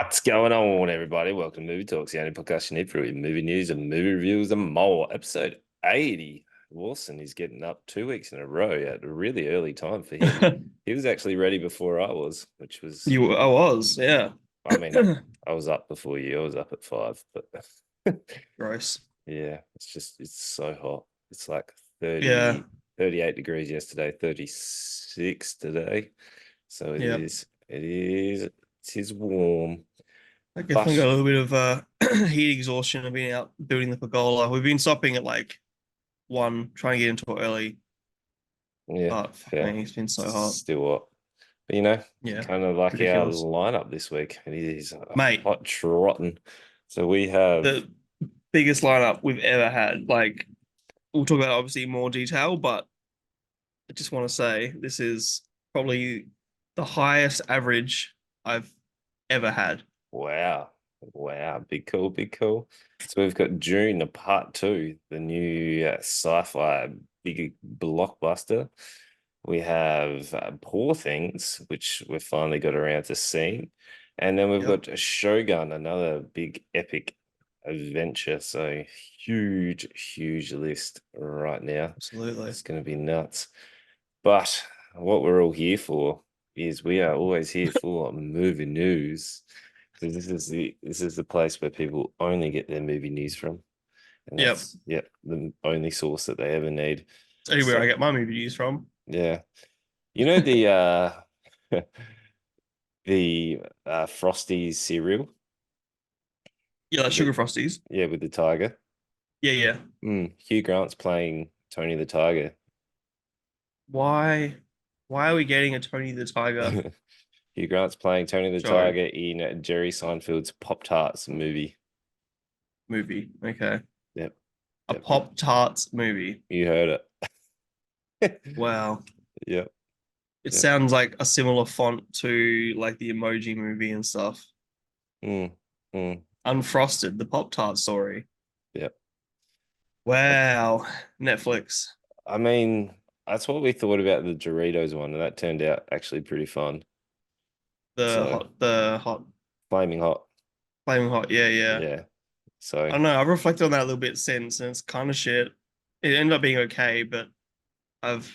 What's going on, everybody? Welcome to Movie Talks, the only podcast you need for movie news and movie reviews and more. Episode 80. Lawson is getting up 2 weeks in a row at a really early time for him. He was actually ready before I was, which was, I was, yeah. I mean, I was up before you. I was up at 5, but Gross. yeah, it's so hot. It's like Yeah, 38 degrees yesterday, 36 today. So yeah. it is warm. I definitely But got a little bit of heat exhaustion of being out building the pergola. We've been stopping at like 1, trying to get into it early, yeah, but fuck yeah, me, it's been so hot. still hot. But Yeah, kind of like our ridiculous. lineup this week. It is Mate, hot trotting. So we have, the biggest lineup we've ever had. Like, we'll talk about it obviously in more detail, but I just want to say this is probably the highest average I've ever had. wow, wow, big cool, big cool. So we've got Dune, the part two, the new sci-fi big blockbuster. We have Poor Things, which we've finally got around to seeing. And then we've Yep, got Shogun, another big epic adventure. So huge, huge list right now. absolutely. It's going to be nuts. But what we're all here for is we are always here for movie news. So this is the place where people only get their movie news from. And Yep. that's the only source that they ever need. It's anywhere I So get my movie news from. yeah. You know the the Frosties cereal? Yeah, like The sugar frosties. Yeah, with the tiger. Yeah, yeah. Hugh Grant's playing Tony the Tiger. Why? Why are we getting a Tony the Tiger Hugh Grant's playing Tony the show Tiger in Jerry Seinfeld's Pop Tarts movie. movie? Okay, Yep, a yep, yep. Pop Tarts movie. You heard it. Wow, Yep, it yep. sounds like a similar font to like the Emoji Movie and stuff. Mm, mm, Unfrosted, the Pop Tart story. yep. I, Wow, Netflix. I mean, that's what we thought about the Doritos one, and that turned out actually pretty fun. So The hot, flaming hot. flaming hot. Yeah, yeah. Yeah. I So don't know. I've reflected on that a little bit since, and it's kind of shit. It ended up being okay, but I've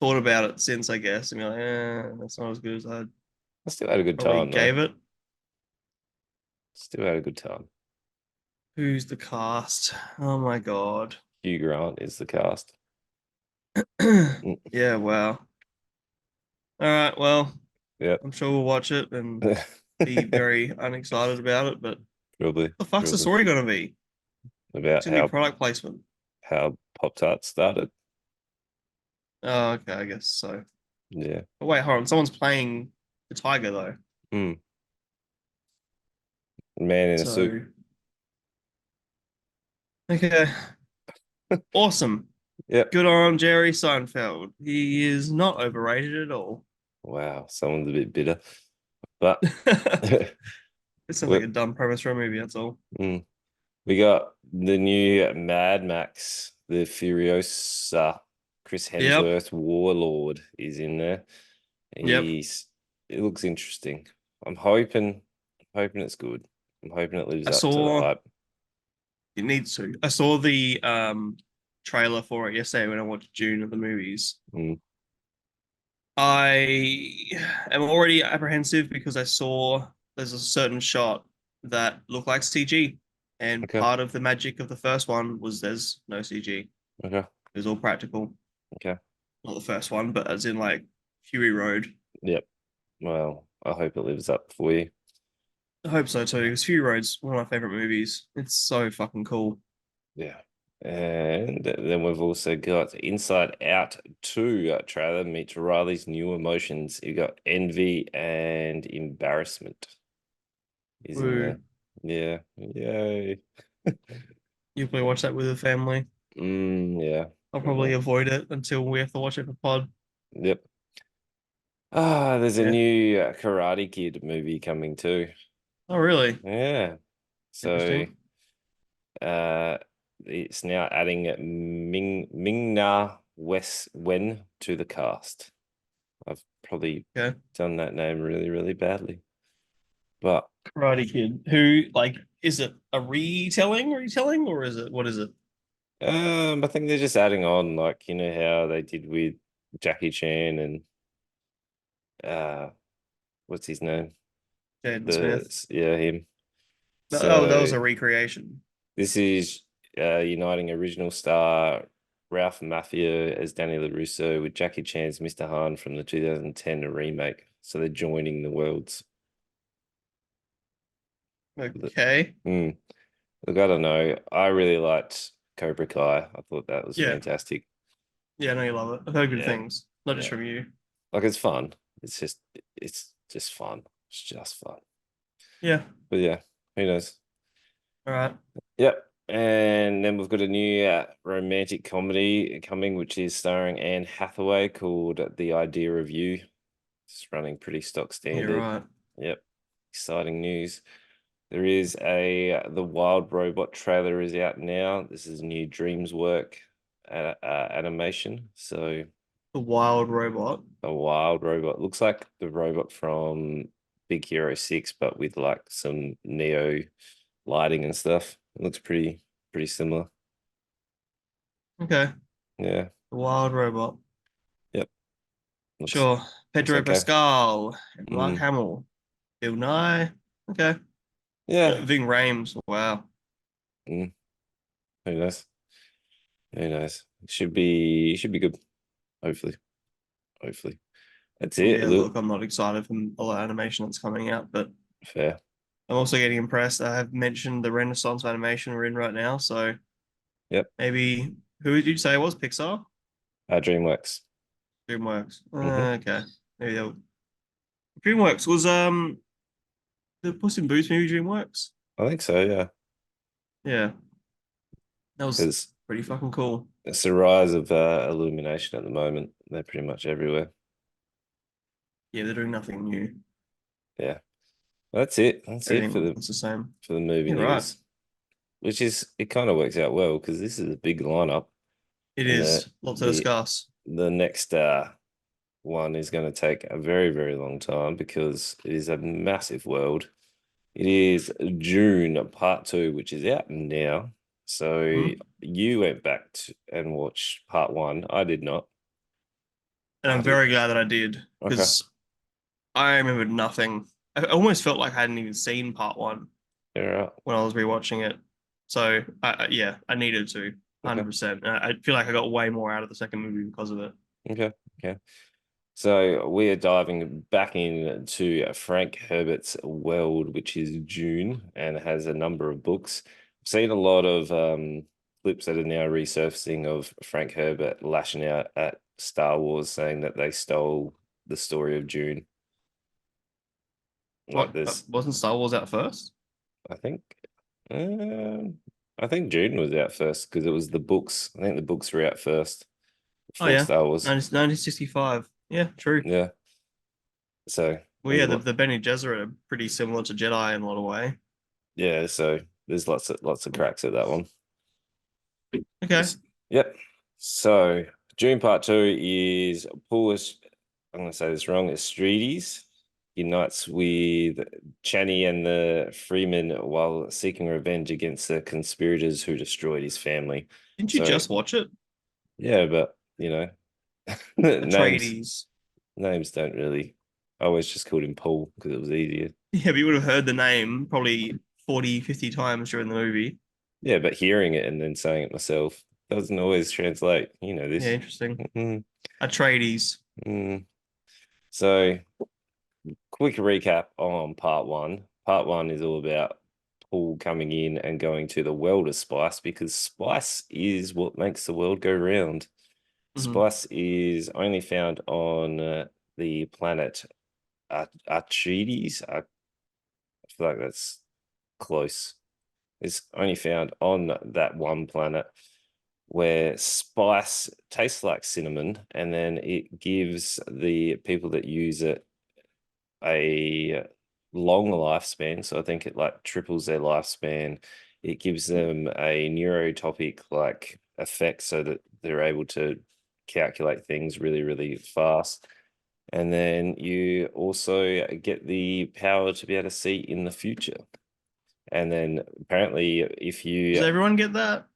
thought about it since, I guess, and be like, that's not as good as I I still had a good probably time though. gave it. Still had a good time. Who's the cast? Oh my God. Hugh Grant is the cast. Mm, Yeah, wow. All right, well, yep. I'm sure we'll watch it and be very unexcited about it, but Probably, the fuck's the probably story gonna be? It's about gonna be product placement. how Pop Tarts started. Oh, okay, I guess so. Yeah. But wait, hold on. Someone's playing the tiger though. Mm. Man in a suit. So, okay. Awesome. Yep. Good on Jerry Seinfeld. He is not overrated at all. Wow. Someone's a bit bitter, but It sounds like we a dumb premise for a movie, that's all. mm, we got the new Mad Max, the Furiosa. Chris Yep. Hemsworth Warlord is in there. Yep. He's It looks interesting. I'm hoping it's good. I'm hoping it lives I up to the saw hype. it needs to. I saw the trailer for it yesterday when I watched Dune at the movies. Mm, I am already apprehensive because I saw there's a certain shot that looked like CG, and okay. part of the magic of the first one was there's no CG. It Okay. was all practical. Okay. Not the first one, but as in like Fury Road. Yep. Well, I hope it lives up for you. I hope so too, because Fury Road's one of my favorite movies. It's so fucking cool. Yeah. And then we've also got Inside Out 2 trailer meets Riley's new emotions. You got envy and embarrassment is in Woo. there. Yeah. Yay. You probably watch that with the family. Yeah. I'll probably Yeah. avoid it until we have to watch it for pod. Yep. There's a Yeah. new Karate Kid movie coming too. Oh, really? Yeah. So Interesting. uh it's now adding Ming-Na West Wen to the cast. I've probably Okay. done that name really, really badly. But Karate Kid. Who like is it a retelling, or is it what is it? I think they're just adding on, like, you know how they did with Jackie Chan and uh what's his name? Jaden Smith. Yeah, him. Oh, that was So a recreation. this is uniting original star Ralph Macchio as Danny LaRusso with Jackie Chan's Mr. Han from the 2010 remake. So they're joining the worlds. Okay. Mm. Look, I don't know. I really liked Cobra Kai. I thought that was Yeah. fantastic. Yeah, I know you love it. I've heard good Yeah, things, not just yeah. from you. Like it's fun. It's just fun. It's just fun. Yeah. But yeah, who knows? All right. Yep. And then we've got a new romantic comedy coming, which is starring Anne Hathaway called The Idea of You. It's running pretty stock You're standard. right. Yep. Exciting news. There is a The Wild Robot trailer is out now. This is new Dreams work animation. So The Wild Robot. a wild robot looks like the robot from Big Hero 6, but with like some neo lighting and stuff. It looks pretty similar. Okay. Yeah. The Wild Robot. Yep. Looks Sure. looks Pedro okay. Pascal and Mark Mm, Hamill. Bill Nye. Okay. yeah. Ving Rhames. Wow. Mm, who knows? Who knows? Should be good. Hopefully. Hopefully. That's it. Yeah, Look, look, I'm not excited for a lot of animation that's coming out, but fair. I'm also getting impressed. I have mentioned the Renaissance of animation we're in right now, so Yep. maybe who did you say it was? Pixar? DreamWorks. DreamWorks. Hmm. Okay. Maybe they'll DreamWorks was the Puss in Boots movie DreamWorks. I think so, yeah. Yeah, that was Because pretty fucking cool. it's the rise of Illumination at the moment. They're pretty much everywhere. Yeah, they're doing nothing new. Yeah. That's it. That's it Everything looks the same. for the movie You're right. news. Which is it kind of works out well because this is a big lineup, It and is. Lots to discuss. the next one is going to take a very long time because it is a massive world. It is June Part Two, which is out now. So Mhm. you went back and watched Part One. I did not. And I I'm did. very glad that I did Okay. because I remembered nothing. I almost felt like I hadn't even seen part one All right. when I was rewatching it. So yeah, I needed to, Okay. 100%. And I feel like I got way more out of the second movie because of it. Okay. Okay. So we are diving back into Frank Herbert's world, which is Dune, and has a number of books. I've seen a lot of clips that are now resurfacing of Frank Herbert lashing out at Star Wars, saying that they stole the story of Dune. Like What this, wasn't Star Wars out first? I think, um, I think Dune was out first because it was the books. I think the books were out first Oh before yeah, Star Wars. 1965. Yeah, true. Yeah. So Well, there's yeah, a lot. the Bene Gesserit are pretty similar to Jedi in a lot of way. Yeah. So there's lots of cracks at that one. Okay. Yep. So June Part Two is Paulus. I'm going to say this wrong. Estridis unites with Channy and the Freeman while seeking revenge against the conspirators who destroyed his family. Didn't you So just watch it? yeah, but names Atreides. names don't really. I always just called him Paul because it was easier. Yeah, but you would have heard the name probably 40, 50 times during the movie. Yeah, but hearing it and then saying it myself doesn't always translate. You know Yeah, this. interesting. Mm, Atreides. mm. So quick recap on part one. Part one is all about Paul coming in and going to the world of spice because spice is what makes the world go round. Hmm. Spice is only found on the planet Archimedes. I feel like that's close. It's only found on that one planet where spice tastes like cinnamon, and then it gives the people that use it a long lifespan. So I think it like triples their lifespan. It gives them a neurotopic like effect so that they're able to calculate things really fast. And then you also get the power to be able to see in the future. And then apparently, if Does you, everyone get that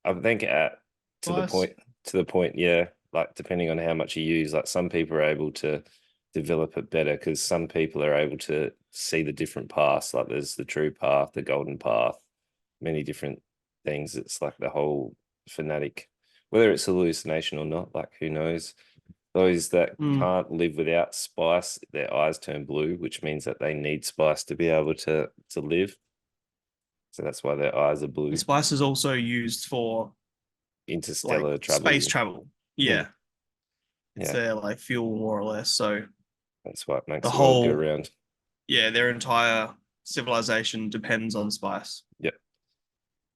I think at to the twice? point, yeah, like depending on how much you use, like some people are able to develop it better because some people are able to see the different paths. Like there's the true path, the golden path, many different things. It's like the whole fanatic, whether it's hallucination or not, like who knows? Those that Mm. can't live without spice, their eyes turn blue, which means that they need spice to be able to live. So that's why their eyes are And blue. spice is also used for like Interstellar space travel. travel. Mm, Yeah, it's yeah, their like fuel more or less. So that's what the makes the world go whole, round. yeah, their entire civilization depends on spice. Yeah.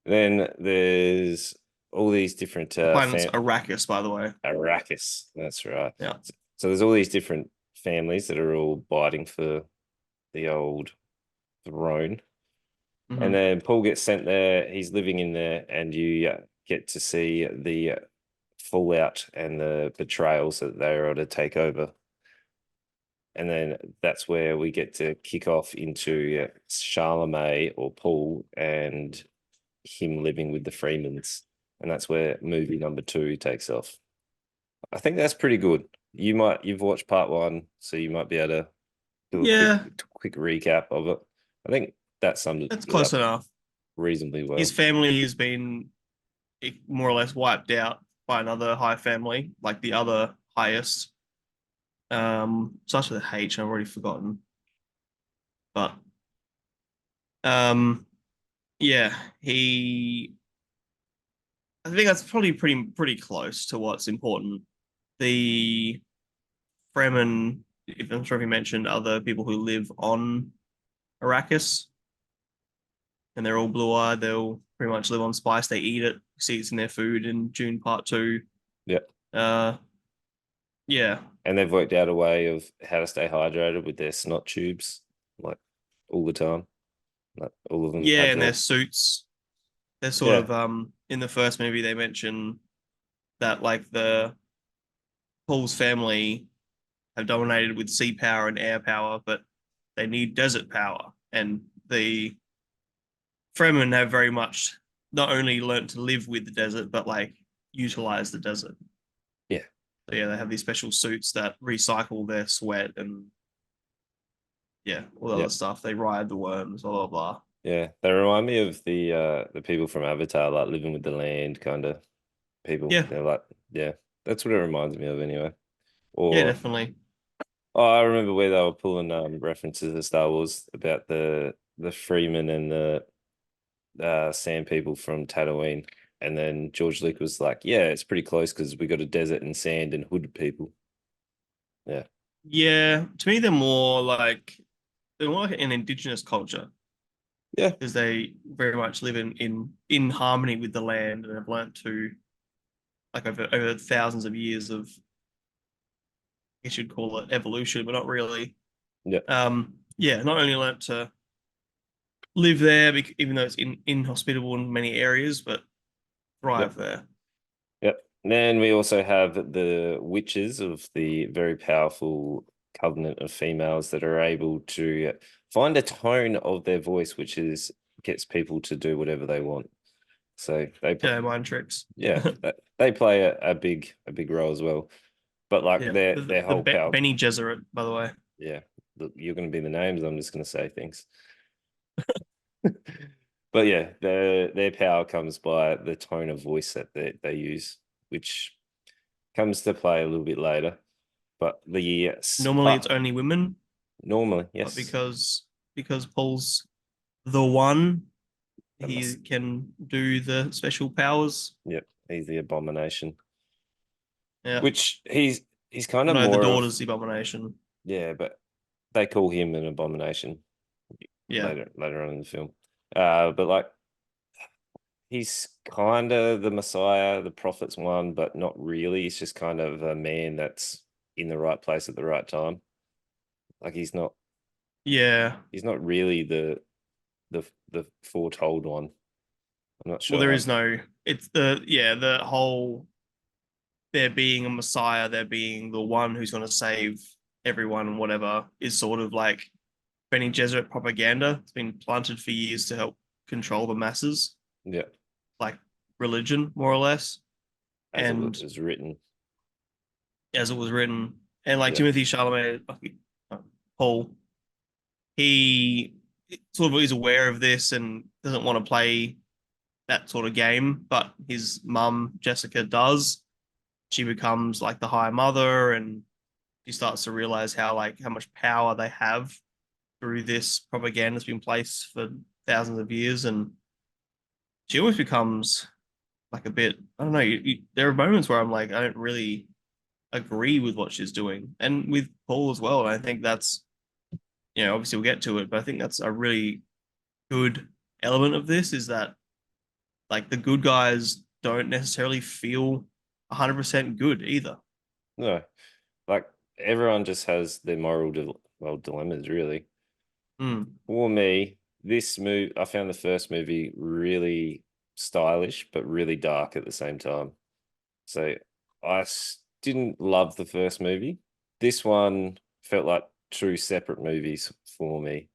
Then there's all these different The planet's Arrakis, by the way. Arrakis. That's right. Yeah. So there's all these different families that are all biting for the old throne. And Hmm. then Paul gets sent there. He's living in there, and you get to see the fallout and the betrayals that they're able to take over. And then that's where we get to kick off into Charlemagne or Paul and him living with the Freemans. And that's where movie number two takes off. I think that's pretty good. You've watched part one, so you might be able to do a Yeah, quick recap of it. I think that summed that's it close up enough. reasonably His well. family has been more or less wiped out by another high family, like the other highest. Starts with a H. I've already forgotten, but um, yeah, he. I think that's probably pretty close to what's important. The Fremen, if I'm sure if you mentioned other people who live on Arrakis, and they're all blue-eyed. They'll pretty much live on spice. They eat it. See it's in their food in Dune Part Two. Yeah. Uh, yeah, And they've worked out a way of how to stay hydrated with their snot tubes, like all the time. Like all of them yeah, have and their their suits. They're sort yeah, of in the first movie they mention that like the Paul's family have dominated with sea power and air power, but they need desert power. And the Fremen have very much not only learnt to live with the desert, but like utilize the desert. yeah, So yeah, they have these special suits that recycle their sweat and yeah, all the yeah, other stuff. They ride the worms, blah blah blah. yeah. They remind me of the people from Avatar, like living with the land kind of people. Yeah, They're like, yeah, that's what it reminds me of anyway. yeah, Or definitely. oh, I remember where they were pulling references to Star Wars about the Freeman and the sand people from Tatooine. And then George Lucas was like, yeah, it's pretty close because we got a desert and sand and hood people. Yeah. Yeah, to me they're more like an indigenous culture Yeah. because they very much live in harmony with the land and have learnt to like over thousands of years of you should call it evolution, but not really. Yeah. Yeah, not only learnt to live there, even though it's inhospitable in many areas, but thrive Yep. there. Yep. Then we also have the witches of the very powerful covenant of females that are able to find a tone of their voice, which is gets people to do whatever they want. So Yeah, mind tricks. yeah, they play a big role as well. But like Yeah, their whole power, Benny Gesserit, by the way. yeah. Look, you're going to be the names. I'm just going to say things. But yeah, their power comes by the tone of voice that they use, which comes to play a little bit later. But Normally, it's only women, normally, but yes, because Paul's the one, that he must. can do the special powers. Yep, he's the abomination, Yeah. which he's kind of No, the more of daughter's the abomination. yeah, but they call him an abomination Yeah. later on in the film. But like he's kind of the Messiah, the prophet's one, but not really. He's just kind of a man that's in the right place at the right time. Like Yeah. he's not really the the foretold one. I'm not Well, sure there how. is no. It's the whole there being a Messiah, there being the one who's going to save. everyone and whatever is sort of like Benny Gesserit propaganda. It's been planted for years to help control the masses, Yeah, like religion, more or less. as it And was written. as it was written, and like Yeah, Timothy Chalamet, Paul, he sort of is aware of this and doesn't want to play that sort of game, but his mum, Jessica, does. She becomes like the High Mother, and she starts to realize how much power they have through this propaganda that's been placed for thousands of years, and she always becomes like a bit. I don't know. There are moments where I'm like, I don't really agree with what she's doing, and with Paul as well. And I think that's obviously we'll get to it, but I think that's a really good element of this is that like the good guys don't necessarily feel 100% good either. no, like everyone just has their dilemmas, really. Mm. For me, this movie, I found the first movie really stylish, but really dark at the same time. So didn't love the first movie. This one felt like two separate movies for me.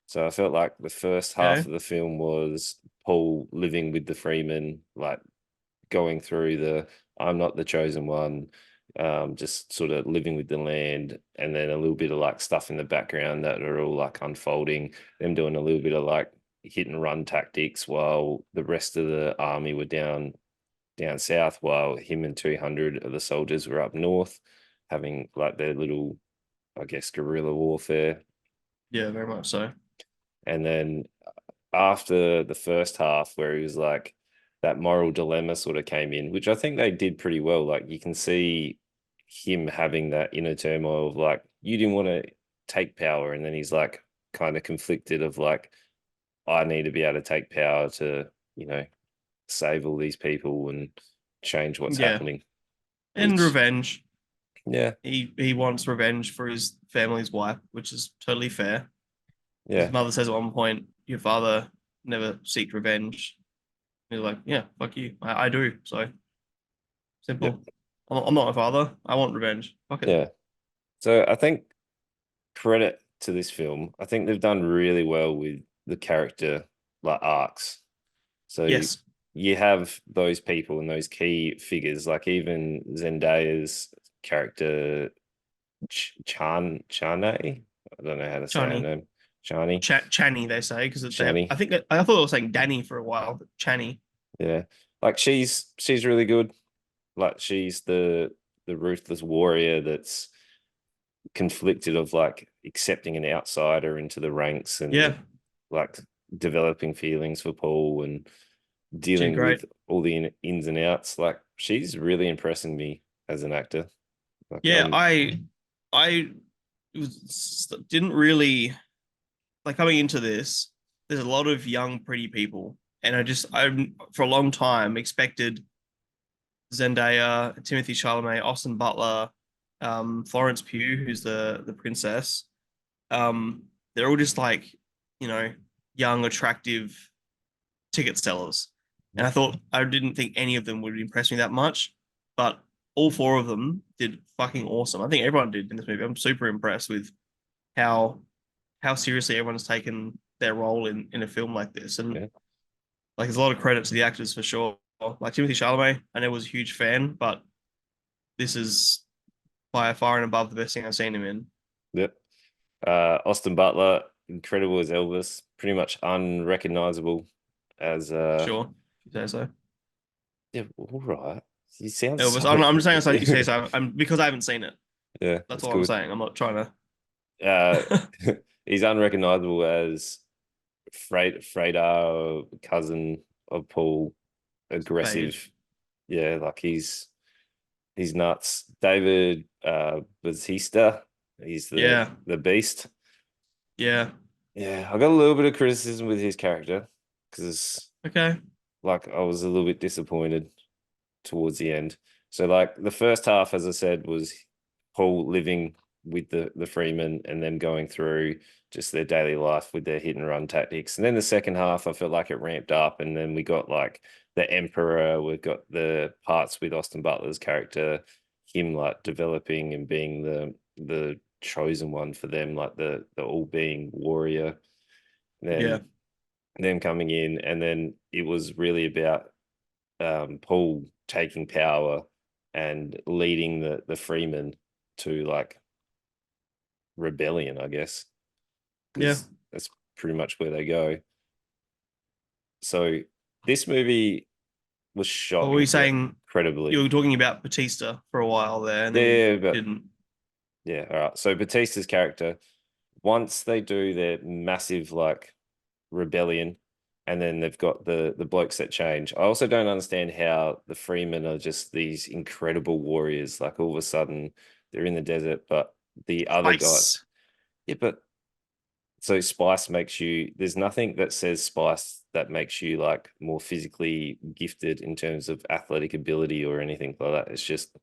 So I felt like the first half Okay. of the film was Paul living with the Freeman, like going through the I'm not the chosen one, just sort of living with the land, and then a little bit of like stuff in the background that are all like unfolding, them doing a little bit of like hit and run tactics while the rest of the army were down south, while him and 200 of the soldiers were up north having like their little, I guess, guerrilla warfare. Yeah, very much so. And then after the first half, where he was like, that moral dilemma sort of came in, which I think they did pretty well. Like you can see him having that inner turmoil of like, you didn't want to take power. And then he's like kind of conflicted of like, I need to be able to take power to, you know, save all these people and change what's Yeah. happening. And Which, revenge. yeah, He wants revenge for his family's wife, which is totally fair. His yeah, mother says at one point, "Your father never seeked revenge." He's like, "Yeah, fuck you. I do." So yeah, simple. I'm not my father. I want revenge. Fuck it. yeah. So I think credit to this film. I think they've done really well with the character like arcs. So Yes. you have those people and those key figures, like even Zendaya's character Chane. I don't know how to say her Chani. name. Chani. Channy, they say, because I Chani. think I thought they were saying Danny for a while, but Channy. Yeah. Like she's really good. Like she's the ruthless warrior that's conflicted of like accepting an outsider into the ranks and Yeah, like developing feelings for Paul and she's dealing great. with all the ins and outs. Like she's really impressing me as an actor. Like Yeah, I didn't really like coming into this. There's a lot of young, pretty people, and I for a long time expected Zendaya, Timothy Chalamet, Austin Butler, Florence Pugh, who's the princess. They're all just like you know young, attractive ticket sellers, and I didn't think any of them would impress me that much, but all four of them did fucking awesome. I think everyone did in this movie. I'm super impressed with how how seriously everyone's taken their role in a film like this, and yeah, like there's a lot of credit to the actors for sure. Like Timothy Chalamet, I know was a huge fan, but this is by far and above the best thing I've seen him in. yep. Austin Butler, incredible as Elvis, pretty much unrecognizable as Sure, if you say so. yeah, all right. He sounds Elvis, so I don't know. I'm just saying, like you say so. I'm because I haven't seen it. yeah, That's that's all I'm good. saying. I'm not trying Uh to. he's unrecognizable as Fredar, cousin of Paul, Page. aggressive. Yeah, like he's nuts. David Batista, he's Yeah, the beast. yeah. Yeah, I got a little bit of criticism with his character because Okay. like I was a little bit disappointed towards the end. So like the first half, as I said, was Paul living with the Freeman and them going through just their daily life with their hit and run tactics. And then the second half, I felt like it ramped up, and then we got like the Emperor. We've got the parts with Austin Butler's character, him like developing and being the chosen one for them, like the all being warrior. Yeah. Then them coming in, and then it was really about Paul taking power and leading the freemen to like rebellion, I guess, Yeah. because that's pretty much where they go. So this movie was What shot were you saying? You incredibly. were talking about Batista for a while there, and Yeah, then you yeah, but didn't. yeah, all right. So Batista's character, once they do their massive like rebellion, and then they've got the blokes that change. I also don't understand how the Freemen are just these incredible warriors. Like all of a sudden they're in the desert, but the other guys, Spice. yeah, but so spice makes you. There's nothing that says spice that makes you like more physically gifted in terms of athletic ability or anything like that. It's just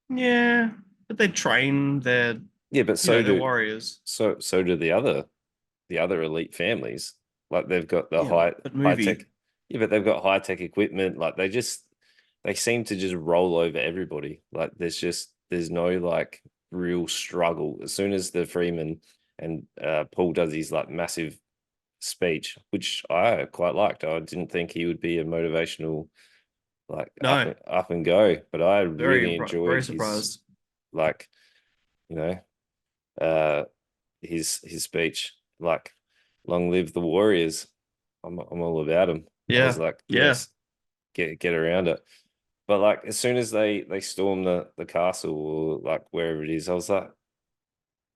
Yeah, but they train. They're yeah, but they're warriors. so do the other elite families. Like they've got the Yeah, but high tech, movie. yeah, but they've got high tech equipment. Like they seem to just roll over everybody. Like there's no like real struggle. As soon as the Freeman and Paul does his like massive speech, which I quite liked. I didn't think he would be a motivational like No, up and go, but I really very enjoyed his surprised. like you know uh his speech like long live the warriors. I'm all about them. I was Yeah, like, yeah. yes, get around it. But like as soon as they storm the castle or like wherever it is, I was like,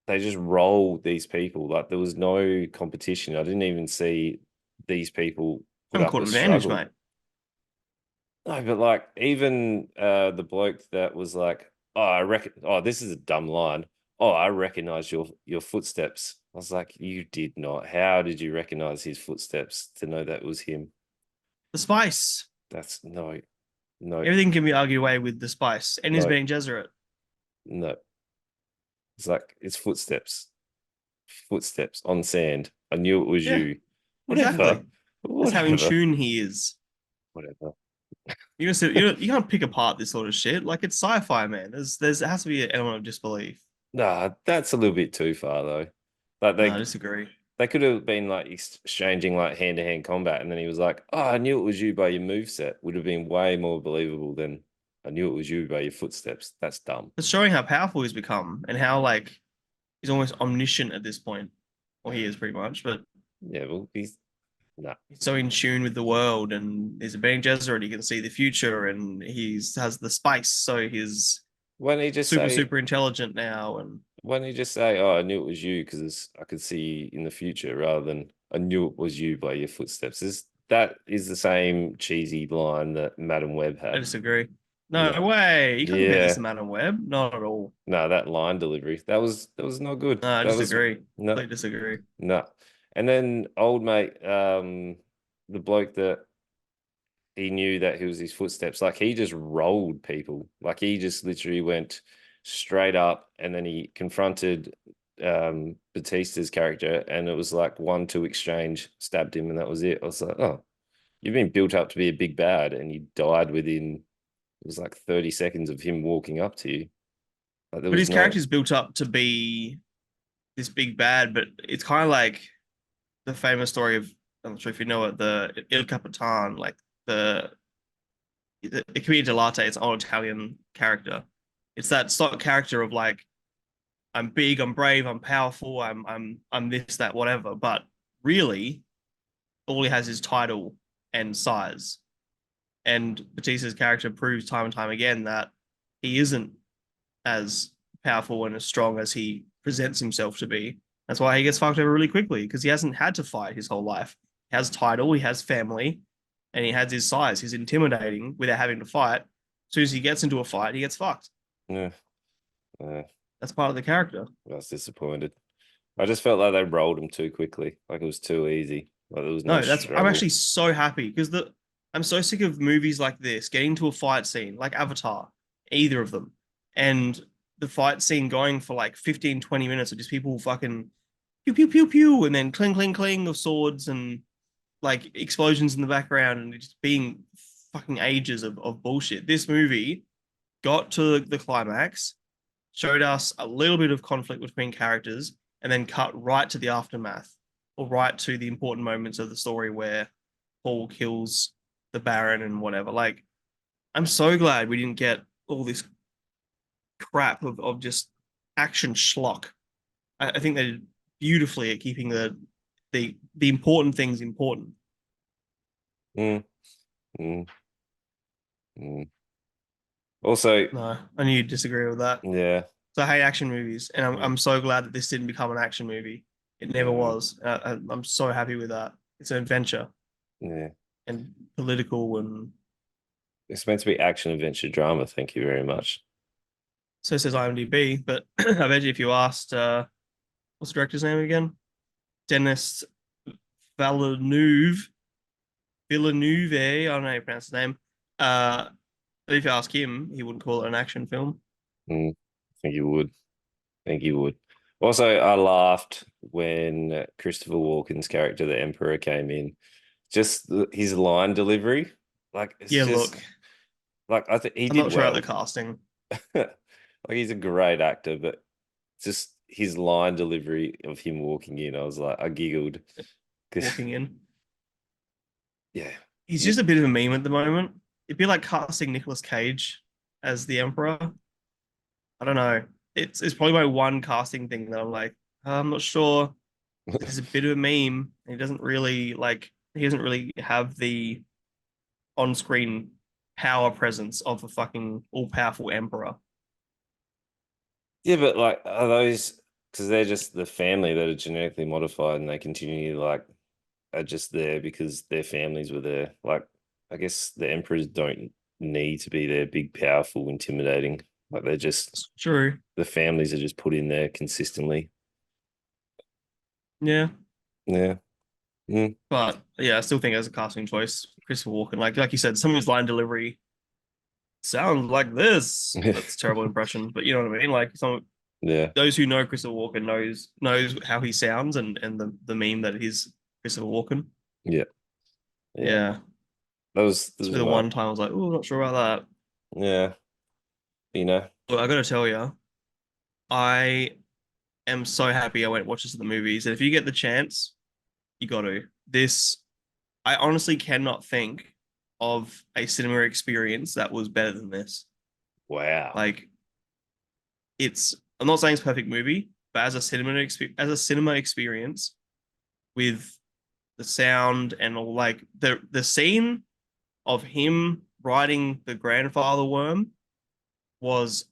they just rolled these people. Like there was no competition. I didn't even see these people put Haven't up caught a advantage, struggle. mate. No, but like even the bloke that was like, oh, I reckon, oh, this is a dumb line. Oh, I recognize your footsteps. I was like, you did not. How did you recognize his footsteps to know that was him? The spice. That's no, no, Everything can be argued away with the spice, and he's no, being Jesuit. no. It's like it's footsteps, footsteps on sand. I knew it was Yeah, you. Whatever, exactly. That's how in whatever, tune he is. whatever. You can't pick apart this sort of shit. Like it's sci-fi, man. There's it has to be an element of disbelief. Nah, that's a little bit too far though. Like No, I disagree. they could have been like exchanging like hand to hand combat, and then he was like, "Oh, I knew it was you by your move set." Would have been way more believable than I knew it was you by your footsteps. That's dumb. It's showing how powerful he's become and how like he's almost omniscient at this point. Well, he is pretty much, but Yeah, well, he's nah. he's so in tune with the world and he's a Bene Gesserit. He can see the future and he's has the spice, so he's Why don't you just say? super intelligent now. And Why don't you just say, "Oh, I knew it was you because I could see in the future," rather than "I knew it was you by your footsteps." That is the same cheesy line that Madam Web I had. disagree. No No, way, you can't compare this to yeah, Madame Web. Not at all. no, that line delivery that was not good. No, I That was disagree. no. Completely disagree. No. And then old mate, the bloke that he knew that he was his footsteps, like he just rolled people. Like he just literally went straight up and then he confronted Batista's character and it was like 1-2 exchange, stabbed him, and that was it. I was like, oh, you've been built up to be a big bad and you died within it was like 30 seconds of him walking up to you. Like there But was his no character's built up to be this big bad, but it's kind of like the famous story of I'm not sure if you know it, the Il Capitan, like the the Commedia dell'arte. It's an old Italian character. It's that stock character of like I'm big, I'm brave, I'm powerful, I'm this, that, whatever. But really, all he has is title and size. And Batista's character proves time and time again that he isn't as powerful and as strong as he presents himself to be. That's why he gets fucked over really quickly because he hasn't had to fight his whole life. He has title, he has family, and he has his size. He's intimidating without having to fight. As soon as he gets into a fight, he gets fucked. yeah, uh, That's part of the character. I was disappointed. I just felt like they rolled him too quickly. Like it was too easy. Like there was no No, that's I'm struggle. actually so happy because the I'm so sick of movies like this getting to a fight scene like Avatar, either of them, and the fight scene going for like 15, 20 minutes of just people fucking pew pew pew pew and then cling cling cling of swords and like explosions in the background and just being fucking ages of bullshit. This movie got to the climax, showed us a little bit of conflict between characters, and then cut right to the aftermath or right to the important moments of the story where Paul kills the Baron and whatever. Like, I'm so glad we didn't get all this crap of just action schlock. I think they did beautifully at keeping the important things important. Mm, mm, mm. Also, No, I knew you'd disagree with that. yeah, So I hate action movies, and I'm mm, I'm so glad that this didn't become an action movie. It never mm, was. I'm so happy with that. It's an adventure yeah. and political, and It's meant to be action, adventure, drama. Thank you very much. so says IMDb. But I bet you if you asked, what's the director's name again? Dennis Villeneuve. Villeneuve. I don't know how you pronounce his name. Uh, but if you ask him, he wouldn't call it an action film. Mm, I think you would. I think you would. Also, I laughed when Christopher Walken's character, the Emperor, came in. Just his line delivery, like it's Yeah, look, just like I think he I'm did not sure about the well. casting. Like he's a great actor, but just his line delivery of him walking in, I was like, I giggled. 'Cause- Walking in. yeah, He's yeah, just a bit of a meme at the moment. It'd be like casting Nicolas Cage as the Emperor. I don't know. It's probably my one casting thing that I'm like, I'm not sure. He's a bit of a meme. He doesn't really have the on-screen power presence of a fucking all-powerful emperor. yeah, but like, are those because they're just the family that are genetically modified and they continue like are just there because their families were there. Like, I guess the emperors don't need to be there, big, powerful, intimidating. Like they're just It's true. the families are just put in there consistently. Yeah. Yeah. Mm. But yeah, I still think as a casting choice, Christopher Walken, like you said, some of his line delivery sounds like this. That's a terrible impression, but you know what I mean? Like some Yeah. those who know Christopher Walken knows how he sounds and the meme that is Christopher Walken. Yeah. Yeah. Yeah. That It's was the my one time I was like, oh, not sure about that. yeah. You know. But I gotta tell you, I am so happy I went and watched this at the movies. And if you get the chance, you got to. This, I honestly cannot think of a cinema experience that was better than this. Wow. Like, I'm not saying it's a perfect movie, but as a cinema experience with the sound and all, like the scene of him riding the grandfather worm was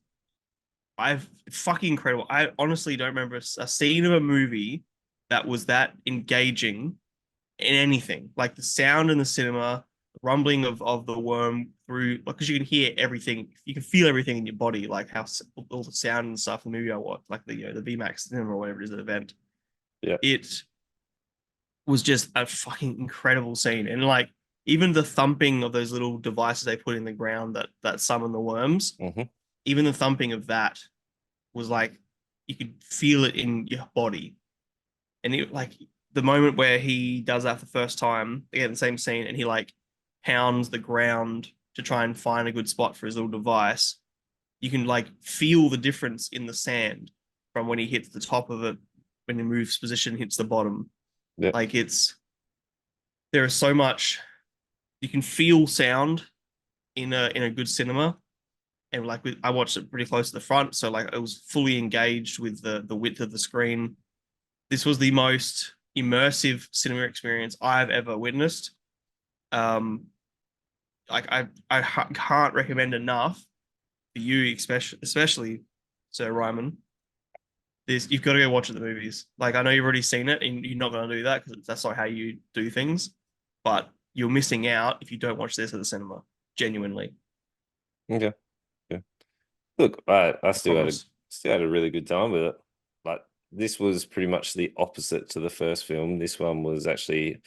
I've fucking incredible. I honestly don't remember a scene of a movie that was that engaging in anything. Like the sound in the cinema, the rumbling of the worm through, like, because you can hear everything, you can feel everything in your body, like how all the sound and stuff in the movie I watched, like the VMAX cinema or whatever it is, the event. Yeah. It was just a fucking incredible scene, and like even the thumping of those little devices they put in the ground that summon the worms, Hmm. even the thumping of that was like you could feel it in your body. And it like the moment where he does that for the first time, again, the same scene, and he like pounds the ground to try and find a good spot for his little device. You can like feel the difference in the sand from when he hits the top of it, when he moves position, hits the bottom. Yeah. Like there is so much you can feel sound in a good cinema, and like I watched it pretty close to the front, so like I was fully engaged with the width of the screen. This was the most immersive cinema experience I've ever witnessed. Um, like I can't recommend enough for you, especially Sir Ryman. This you've got to go watch it at the movies. Like I know you've already seen it, and you're not going to do that because that's not how you do things. But you're missing out if you don't watch this at the cinema. Genuinely, Okay. Yeah. Look, I I promise. still had a really good time with it. Like this was pretty much the opposite to the first film. This one was actually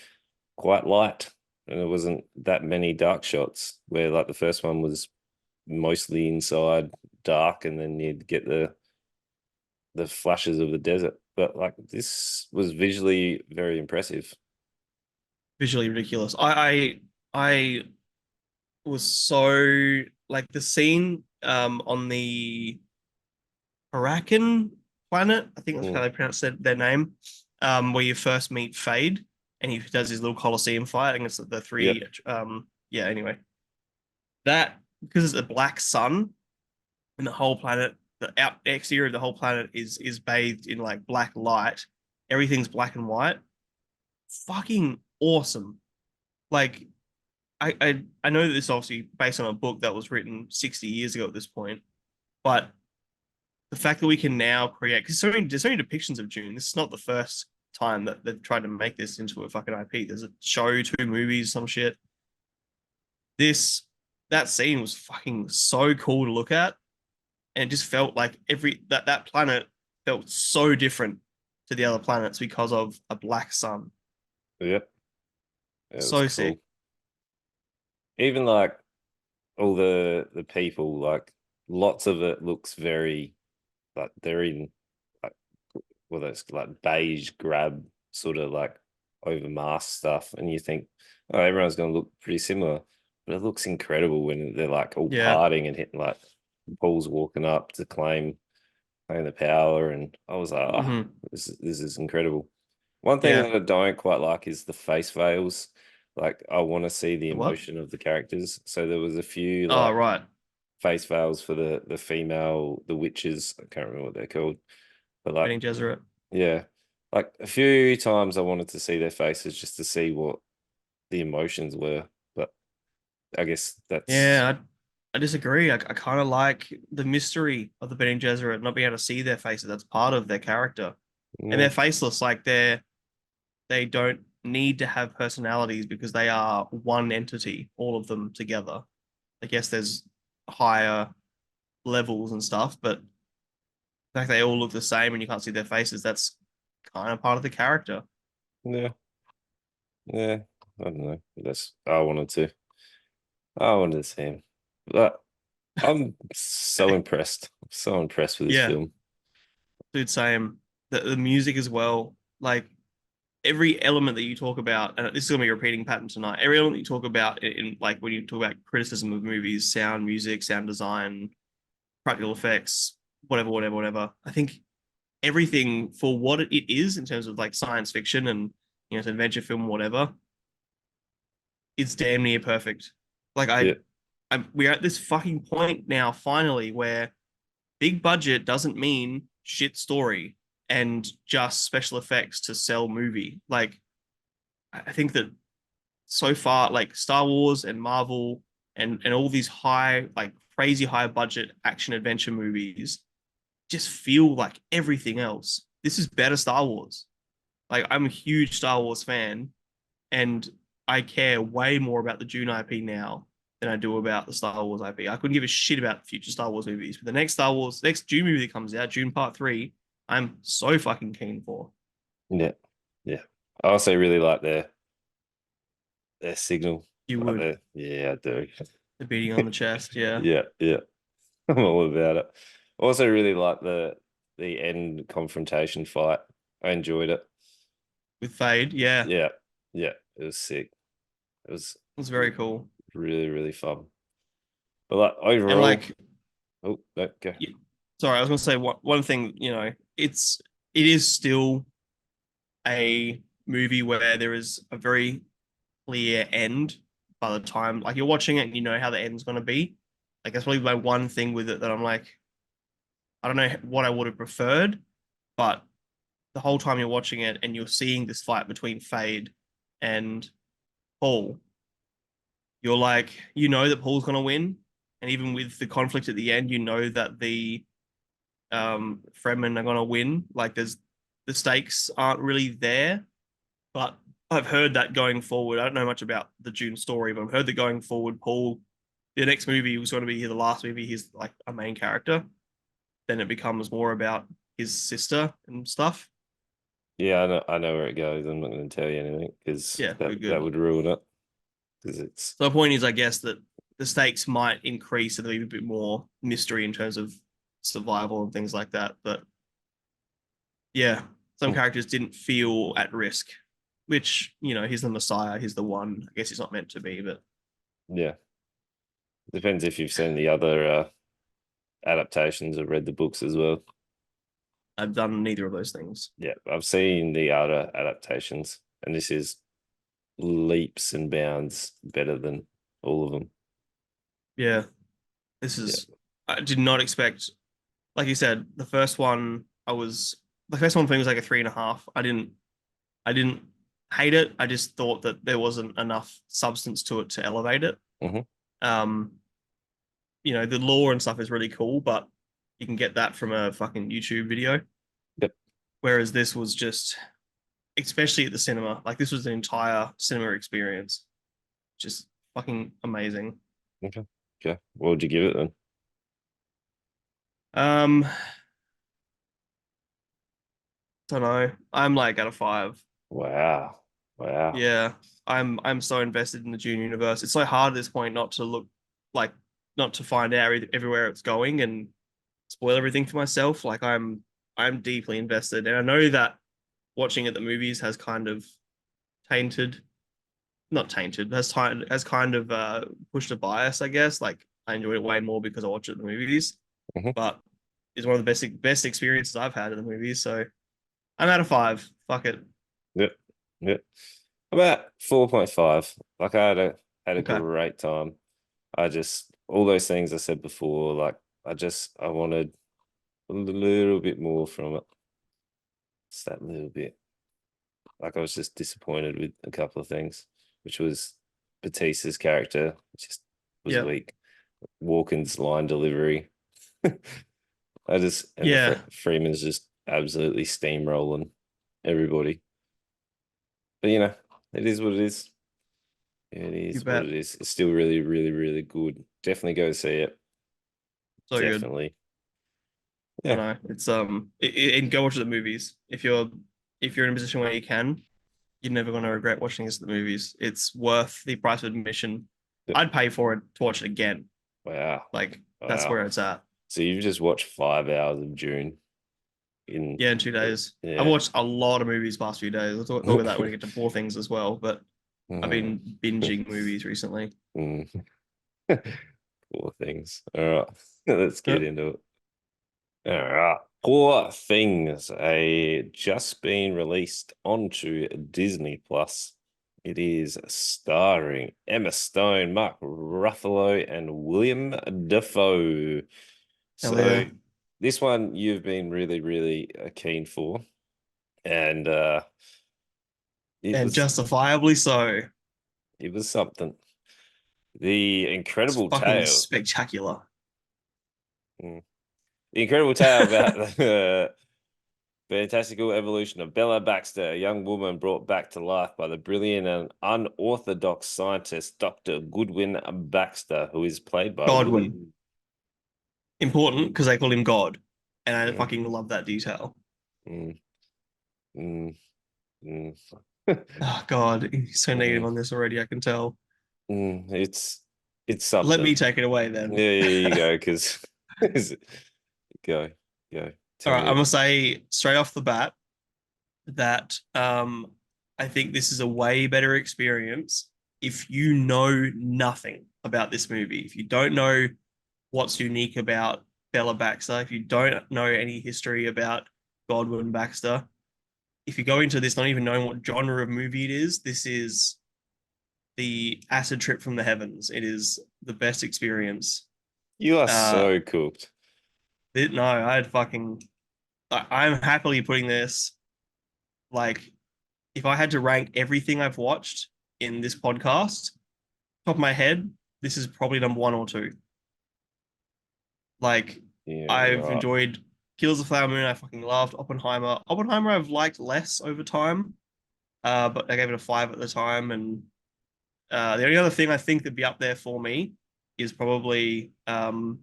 quite light, and there wasn't that many dark shots. Where like the first one was mostly inside dark, and then you'd get the flashes of the desert. But like this was visually very impressive. Visually ridiculous. I was so like the scene on the Arakan planet. I think that's how Mm, they pronounce their name. Where you first meet Fade, and he does his little Colosseum fight against the yep. three. Yeah. Anyway, that because it's a black sun and the whole planet, the exterior of the whole planet is bathed in like black light. Everything's black and white. Fucking awesome. Like I know that this is obviously based on a book that was written 60 years ago at this point, but the fact that we can now create because there's so many depictions of June. This is not the first time that they've tried to make this into a fucking IP. There's a show, two movies, some shit. This that scene was fucking so cool to look at, and it just felt like that planet felt so different to the other planets because of a black sun. Yep. It was So sick. cool. Even like all the people, like lots of it looks very like they're in like well, that's like beige grab sort of like over mask stuff, and you think, oh, everyone's going to look pretty similar, but it looks incredible when they're like all Yeah. parting and hitting like Paul's walking up to claim the power, and I was like, oh, Hmm. this is incredible. One thing Yeah. that I don't quite like is the face veils. Like, I want to see the The what? emotion of the characters. So there was a few Oh, like right. face veils for the female the witches. I can't remember what they're called, but like Benny Gesserit. yeah, like a few times I wanted to see their faces just to see what the emotions were. But I guess that's Yeah, I disagree. I kind of like the mystery of the Benny Gesserit, not being able to see their faces. That's part of their character. And yeah, they're faceless, like they don't need to have personalities because they are one entity, all of them together. I guess there's higher levels and stuff, but the fact they all look the same and you can't see their faces, that's kind of part of the character. yeah, yeah. I don't know. That's I wanted to see him. But I'm so Okay. impressed. So impressed with this Yeah, film. dude, same. The music as well. Like every element that you talk about, and this is gonna be a repeating pattern tonight. Every element you talk about in like when you talk about criticism of movies, sound, music, sound design, practical effects, whatever. I think everything for what it is in terms of like science fiction and it's an adventure film, whatever, it's damn near perfect. Like Yeah, we're at this fucking point now, finally, where big budget doesn't mean shit story and just special effects to sell movie. Like I think that so far, like Star Wars and Marvel and all these high, like crazy high budget action adventure movies just feel like everything else. This is better Star Wars. Like I'm a huge Star Wars fan, and I care way more about the Dune IP now than I do about the Star Wars IP. I couldn't give a shit about future Star Wars movies, but the next Dune movie that comes out, Dune Part Three, I'm so fucking keen for. yeah, yeah. I also really like their signal. You Like would yeah, I do. the beating on the chest, yeah, Yeah, yeah. I'm all about it. Also really like the end confrontation fight. I enjoyed it. with Fade, yeah, it Yeah, yeah. It was sick. It was was very cool. really, really fun. But like And overall, like, oh, no, go. sorry, I was gonna say one thing. It is still a movie where there is a very clear end by the time like you're watching it and you know how the end's going to be. Like that's probably my one thing with it that I'm like, I don't know what I would have preferred, but the whole time you're watching it and you're seeing this fight between Fade and Paul, you're like, you know that Paul's going to win, and even with the conflict at the end, you know that the Fremen are going to win. Like the stakes aren't really there, but I've heard that going forward. I don't know much about the June story, but I've heard that going forward, Paul, the next movie was going to be the last movie. He's like a main character. Then it becomes more about his sister and stuff. Yeah, I know where it goes. I'm not going to tell you anything because Yeah, that good, that good. would ruin it. Because it's So the point is, I guess that the stakes might increase and there'll be a bit more mystery in terms of survival and things like that. But yeah, some characters didn't feel at risk, which he's the Messiah, he's the one. I guess he's not meant to be, but yeah. Depends if you've seen the other adaptations or read the books as well. I've done neither of those things. Yeah, I've seen the other adaptations, and this is leaps and bounds better than all of them. Yeah, this Yeah. is. I did not expect, like you said, the first one for me was like a 3.5. I didn't hate it. I just thought that there wasn't enough substance to it to elevate it. Hmm. Um, the lore and stuff is really cool, but you can get that from a fucking YouTube video. Yep. Whereas this was just, especially at the cinema, like this was an entire cinema experience. Just fucking amazing. Okay. Okay. What would you give it then? Um, don't know. I'm like at a 5. Wow. Wow. Yeah, I'm so invested in the Dune universe. It's so hard at this point not to look like not to find out everywhere it's going and spoil everything for myself. Like I'm deeply invested, and I know that watching it at the movies has kind of tainted, not tainted, has kind of pushed a bias, I guess. Like I enjoyed it way more because I watched it at the movies, Hmm. but it's one of the best experiences I've had in the movies. So I'm at a 5. Fuck it. Yep. Yep. About 4.5. Like I had a Okay. great time. I just all those things I said before, like I wanted a little bit more from it. Just that little bit. Like I was just disappointed with a couple of things, which was Batista's character just was Yeah. weak. Walken's line delivery. I just and the Yeah. Freeman's just absolutely steamrolling everybody. But it is what it is. It You is what bet. it is. It's still really, really, really good. Definitely go see it. So good. Definitely. I Yeah. know. And go watch the movies. If you're in a position where you can, you're never going to regret watching this at the movies. It's worth the price of admission. Yep. I'd pay for it to watch it again. Wow. Like that's Wow. where it's at. So you've just watched 5 hours of June in Yeah, in 2 days. I've yeah. watched a lot of movies past few days. We'll talk about that when we get to poor things as well. But I've Mm. been binging movies recently. Mm. Poor things. All right. Let's get Yep. into it. All right. Poor Things, a just been released onto Disney Plus. It is starring Emma Stone, Mark Ruffalo, and William Dafoe. Hell So yeah. this one you've been really, really keen for, and it And was justifiably so. it was something. The It's incredible fucking tale, spectacular. mm, the incredible tale about the fantastical evolution of Bella Baxter, a young woman brought back to life by the brilliant and unorthodox scientist Dr. Goodwin Baxter, who is played by Godwin. William. Important because they call him God. And I Mm, fucking love that detail. mm, mm, mm. Oh God, he's so negative Mm, on this already, I can tell. it's Let me something. take it away then. Yeah, you go, because go, go. All Tell right, I'm me. gonna say straight off the bat that I think this is a way better experience if you know nothing about this movie. If you don't know what's unique about Bella Baxter, if you don't know any history about Godwin Baxter, if you go into this not even knowing what genre of movie it is, this is the acid trip from the heavens. It is the best experience. You are Uh, so cooked. no, I'd fucking. I'm happily putting this like if I had to rank everything I've watched in this podcast, top of my head, this is probably number 1 or 2. Like Yeah, I've right. enjoyed Kills the Flower Moon. I fucking loved Oppenheimer. Oppenheimer I've liked less over time, but I gave it a 5 at the time. And the only other thing I think that'd be up there for me is probably oh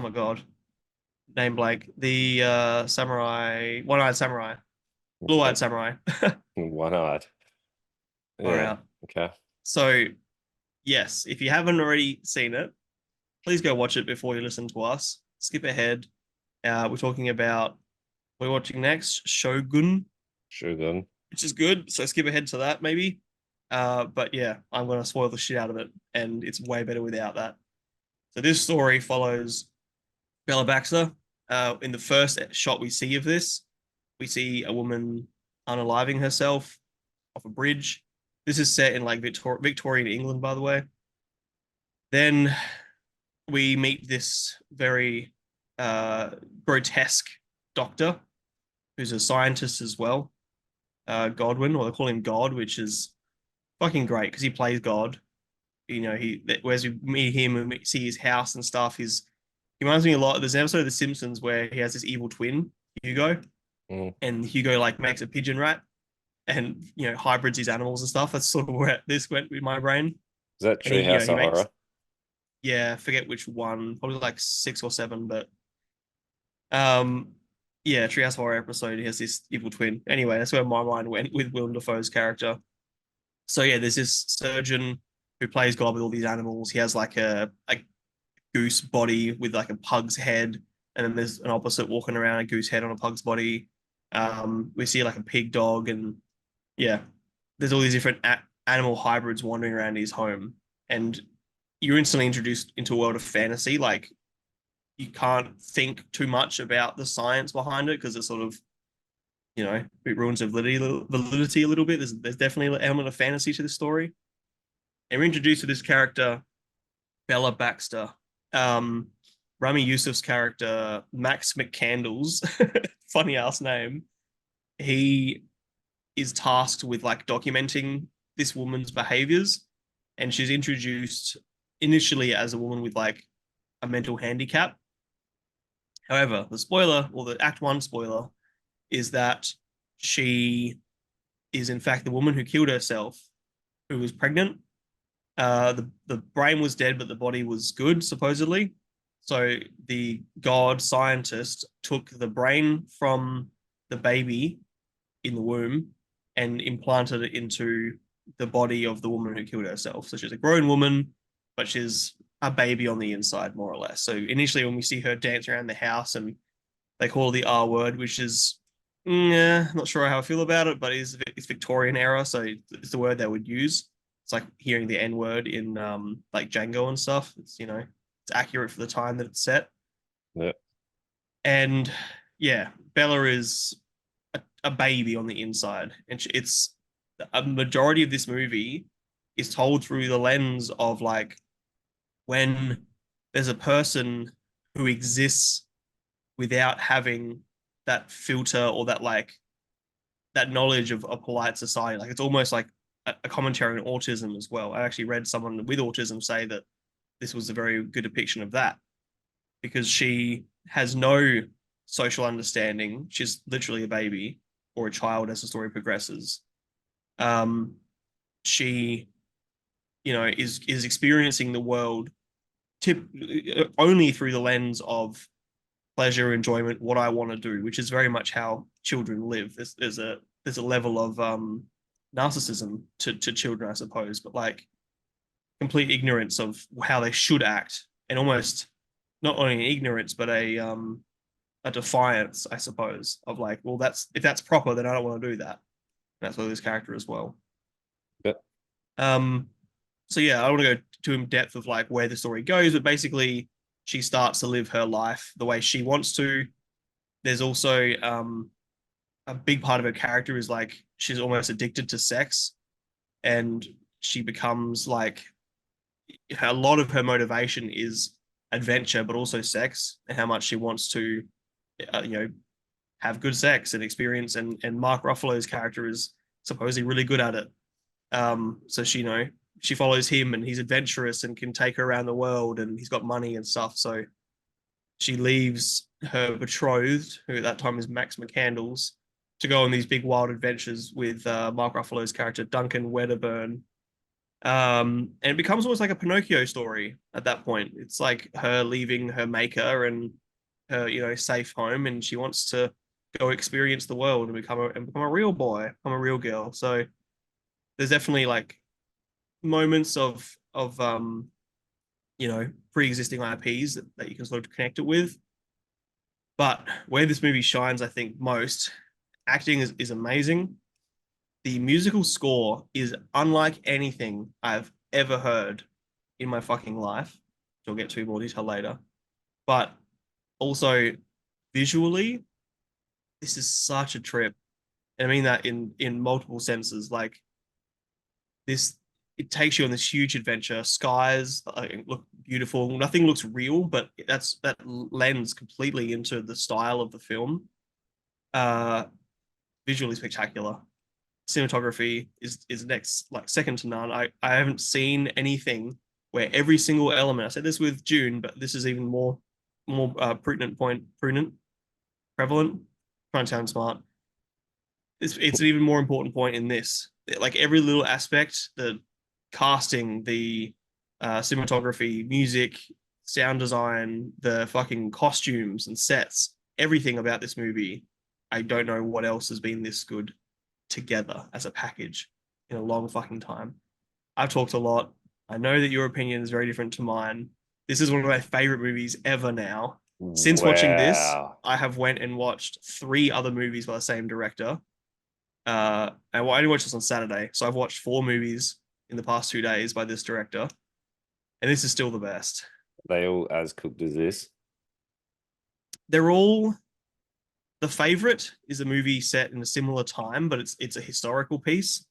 my god, name blank, the samurai, one-eyed samurai, blue-eyed samurai. One-eyed. Far Yeah. out. Okay. So yes, if you haven't already seen it, please go watch it before you listen to us. Skip ahead. We're talking about we're watching next Shogun, Shogun. which is good. So skip ahead to that maybe. But yeah, I'm gonna spoil the shit out of it, and it's way better without that. So this story follows Bella Baxter. In the first shot we see of this, we see a woman unaliving herself off a bridge. This is set in like Victorian England, by the way. Then we meet this very uh, grotesque doctor who's a scientist as well, Godwin, or they call him God, which is fucking great because he plays God. You know, as we meet him and we see his house and stuff, he reminds me a lot. There's an episode of The Simpsons where he has this evil twin, Hugo, Mm. and Hugo like makes a pigeon rat and hybrids these animals and stuff. That's sort of where this went with my brain. Is that And he Treehouse he of makes, Horror? yeah, I forget which one, probably like six or seven, but um, yeah, Treehouse Horror episode. He has this evil twin. Anyway, that's where my mind went with Willem Dafoe's character. So yeah, there's this surgeon who plays God with all these animals. He has like a goose body with like a pug's head, and then there's an opposite walking around a goose head on a pug's body. We see like a pig dog, and yeah, there's all these different animal hybrids wandering around his home, and you're instantly introduced into a world of fantasy. Like you can't think too much about the science behind it because it's sort of it ruins the validity a little bit. There's definitely an element of fantasy to the story, and we're introduced to this character Bella Baxter. Um, Rami Yusuf's character, Max McCandles, funny ass name. He is tasked with like documenting this woman's behaviors, and she's introduced initially as a woman with like a mental handicap. However, the spoiler, or the Act One spoiler, is that she is in fact the woman who killed herself, who was pregnant. The brain was dead, but the body was good, supposedly. So the god scientist took the brain from the baby in the womb and implanted it into the body of the woman who killed herself. So she's a grown woman, but she's a baby on the inside, more or less. So initially, when we see her dance around the house and they call it the R word, which is, not sure how I feel about it, but it's Victorian era, so it's the word they would use. It's like hearing the N word in like Django and stuff. It's accurate for the time that it's set. Yeah. And yeah, Bella is a baby on the inside, and it's a majority of this movie is told through the lens of like when there's a person who exists without having that filter or that like that knowledge of a polite society. Like it's almost like a commentary on autism as well. I actually read someone with autism say that this was a very good depiction of that because she has no social understanding. She's literally a baby or a child as the story progresses. Um, she, is experiencing the world only through the lens of pleasure, enjoyment, what I want to do, which is very much how children live. There's a level of narcissism to children, I suppose, but like complete ignorance of how they should act, and almost not only an ignorance but a defiance, I suppose, of like, well, that's if that's proper, then I don't want to do that. And that's what this character as well. Yeah. Um, so yeah, I don't want to go too in depth of like where the story goes, but basically she starts to live her life the way she wants to. There's also a big part of her character is like she's almost addicted to sex, and she becomes like a lot of her motivation is adventure, but also sex and how much she wants to, uh, you know, have good sex and experience. And Mark Ruffalo's character is supposedly really good at it. So she follows him, and he's adventurous and can take her around the world, and he's got money and stuff. So she leaves her betrothed, who at that time is Max McCandles, to go on these big wild adventures with Mark Ruffalo's character Duncan Wedderburn. And it becomes almost like a Pinocchio story at that point. It's like her leaving her maker and her, safe home, and she wants to go experience the world and become a real boy, become a real girl. So there's definitely like moments of pre-existing IPs that you can sort of connect it with. But where this movie shines, I think, most, acting is amazing. The musical score is unlike anything I've ever heard in my fucking life. Which I'll get to more detail later. But also, visually, this is such a trip. And I mean that in multiple senses. Like this, it takes you on this huge adventure. Skies look beautiful. Nothing looks real, but that lends completely into the style of the film. Uh, Visually spectacular. Cinematography is next, like second to none. I haven't seen anything where every single element. I said this with Dune, but this is even more prudent, prevalent. Trying to sound smart. It's an even more important point in this. Like every little aspect, the casting, the cinematography, music, sound design, the fucking costumes and sets, everything about this movie. I don't know what else has been this good together as a package in a long fucking time. I've talked a lot. I know that your opinion is very different to mine. This is one of my favorite movies ever now. Since watching this, Wow. I have went and watched three other movies by the same director. I only watched this on Saturday, so I've watched four movies in the past 2 days by this director, and this is still the best. They all as cooked as this. They're all the favorite is a movie set in a similar time, but it's a historical piece.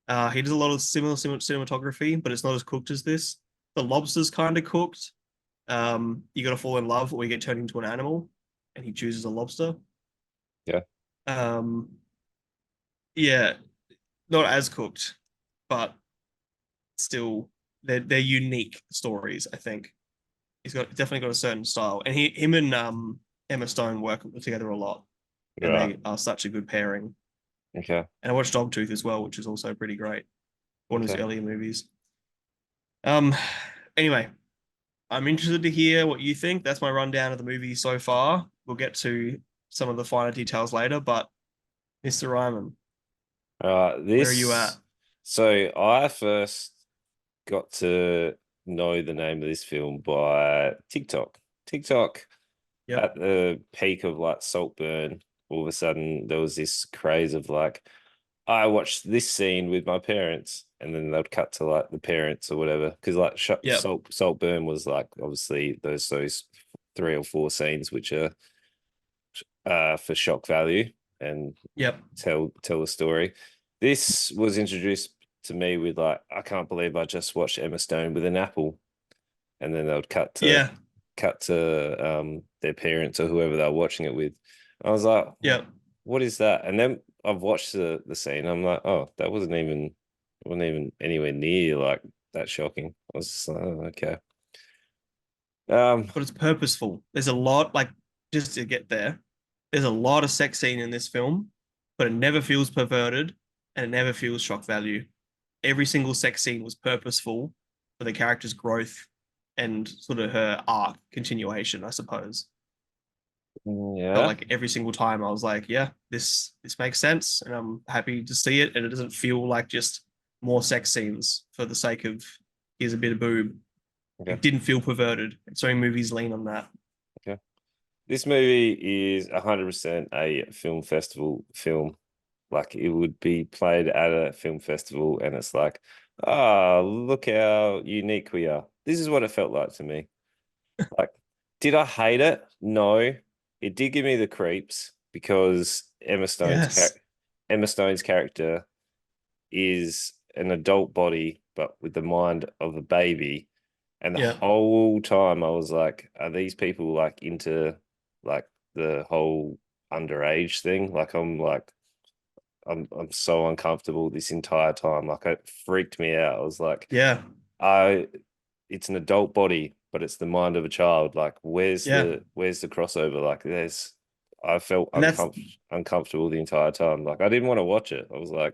He does a lot of similar cinematography, but it's not as cooked as this. The lobster's kind of cooked. You got to fall in love, or you get turned into an animal, and he chooses a lobster. Yeah. Um, yeah, not as cooked, but still, they're unique stories. I think he's got definitely got a certain style, and him and Emma Stone work together a lot, and Right. they are such a good pairing. Okay. And I watched Dogtooth as well, which is also pretty great. One of his Okay. earlier movies. Um, anyway, I'm interested to hear what you think. That's my rundown of the movie so far. We'll get to some of the finer details later, but Mr. Ryman, where are you at? This. So I first got to know the name of this film by TikTok. TikTok Yep, at the peak of like Saltburn, all of a sudden there was this craze of like, I watched this scene with my parents, and then they'd cut to like the parents or whatever. Because like yep, Saltburn was like obviously those three or four scenes which are for shock value and yep. tell a story. This was introduced to me with like, I can't believe I just watched Emma Stone with an apple, and then they would Yeah, cut to their parents or whoever they were watching it with. I was like, yep. what is that? And then I've watched the scene. I'm like, oh, that wasn't even anywhere near like that shocking. I was just like, oh, okay. Um, But it's purposeful. There's a lot, like, just to get there, there's a lot of sex scene in this film, but it never feels perverted and it never feels shock value. Every single sex scene was purposeful for the character's growth and sort of her arc continuation, I suppose. Felt yeah, like every single time I was like, yeah, this makes sense, and I'm happy to see it, and it doesn't feel like just more sex scenes for the sake of here's a bit of boob. okay, It didn't feel perverted. So many movies lean on that. okay. This movie is 100% a film festival film. Like it would be played at a film festival, and it's like, ah, look how unique we are. This is what it felt like to me. Like, did I hate it? No. It did give me the creeps because Yes. Emma Stone's character is an adult body, but with the mind of a baby. And the Yeah. whole time I was like, are these people like into like the whole underage thing? I'm so uncomfortable this entire time. Like it freaked me out. I was like, Yeah. I it's an adult body, but it's the mind of a child. Like, Yeah. where's the crossover? Like, I felt And that's uncomfortable the entire time. Like, I didn't want to watch it. I was like,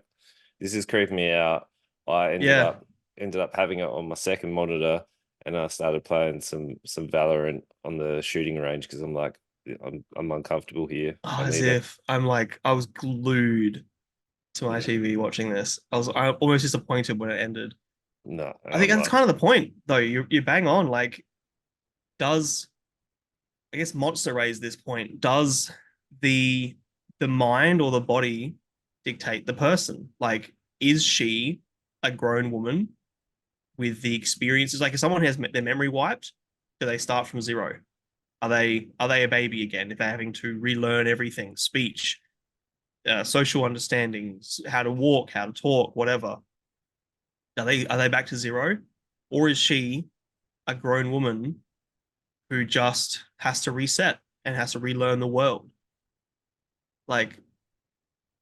this is creeping me out. I yeah. ended up having it on my second monitor, and I started playing some Valorant on the shooting range because I'm like, I'm uncomfortable here. Oh, I as need a if I'm like I was glued to my yeah, TV watching this. I almost disappointed when it ended. no. And I think I'm that's like, kind of the point, though. You bang on. Like, does I guess Monster raise this point? Does the the mind or the body dictate the person? Like, is she a grown woman with the experiences? Like, if someone has their memory wiped, do they start from zero? Are they a baby again if they're having to relearn everything, speech, social understandings, how to walk, how to talk, whatever? Are they back to zero, or is she a grown woman who just has to reset and has to relearn the world? Like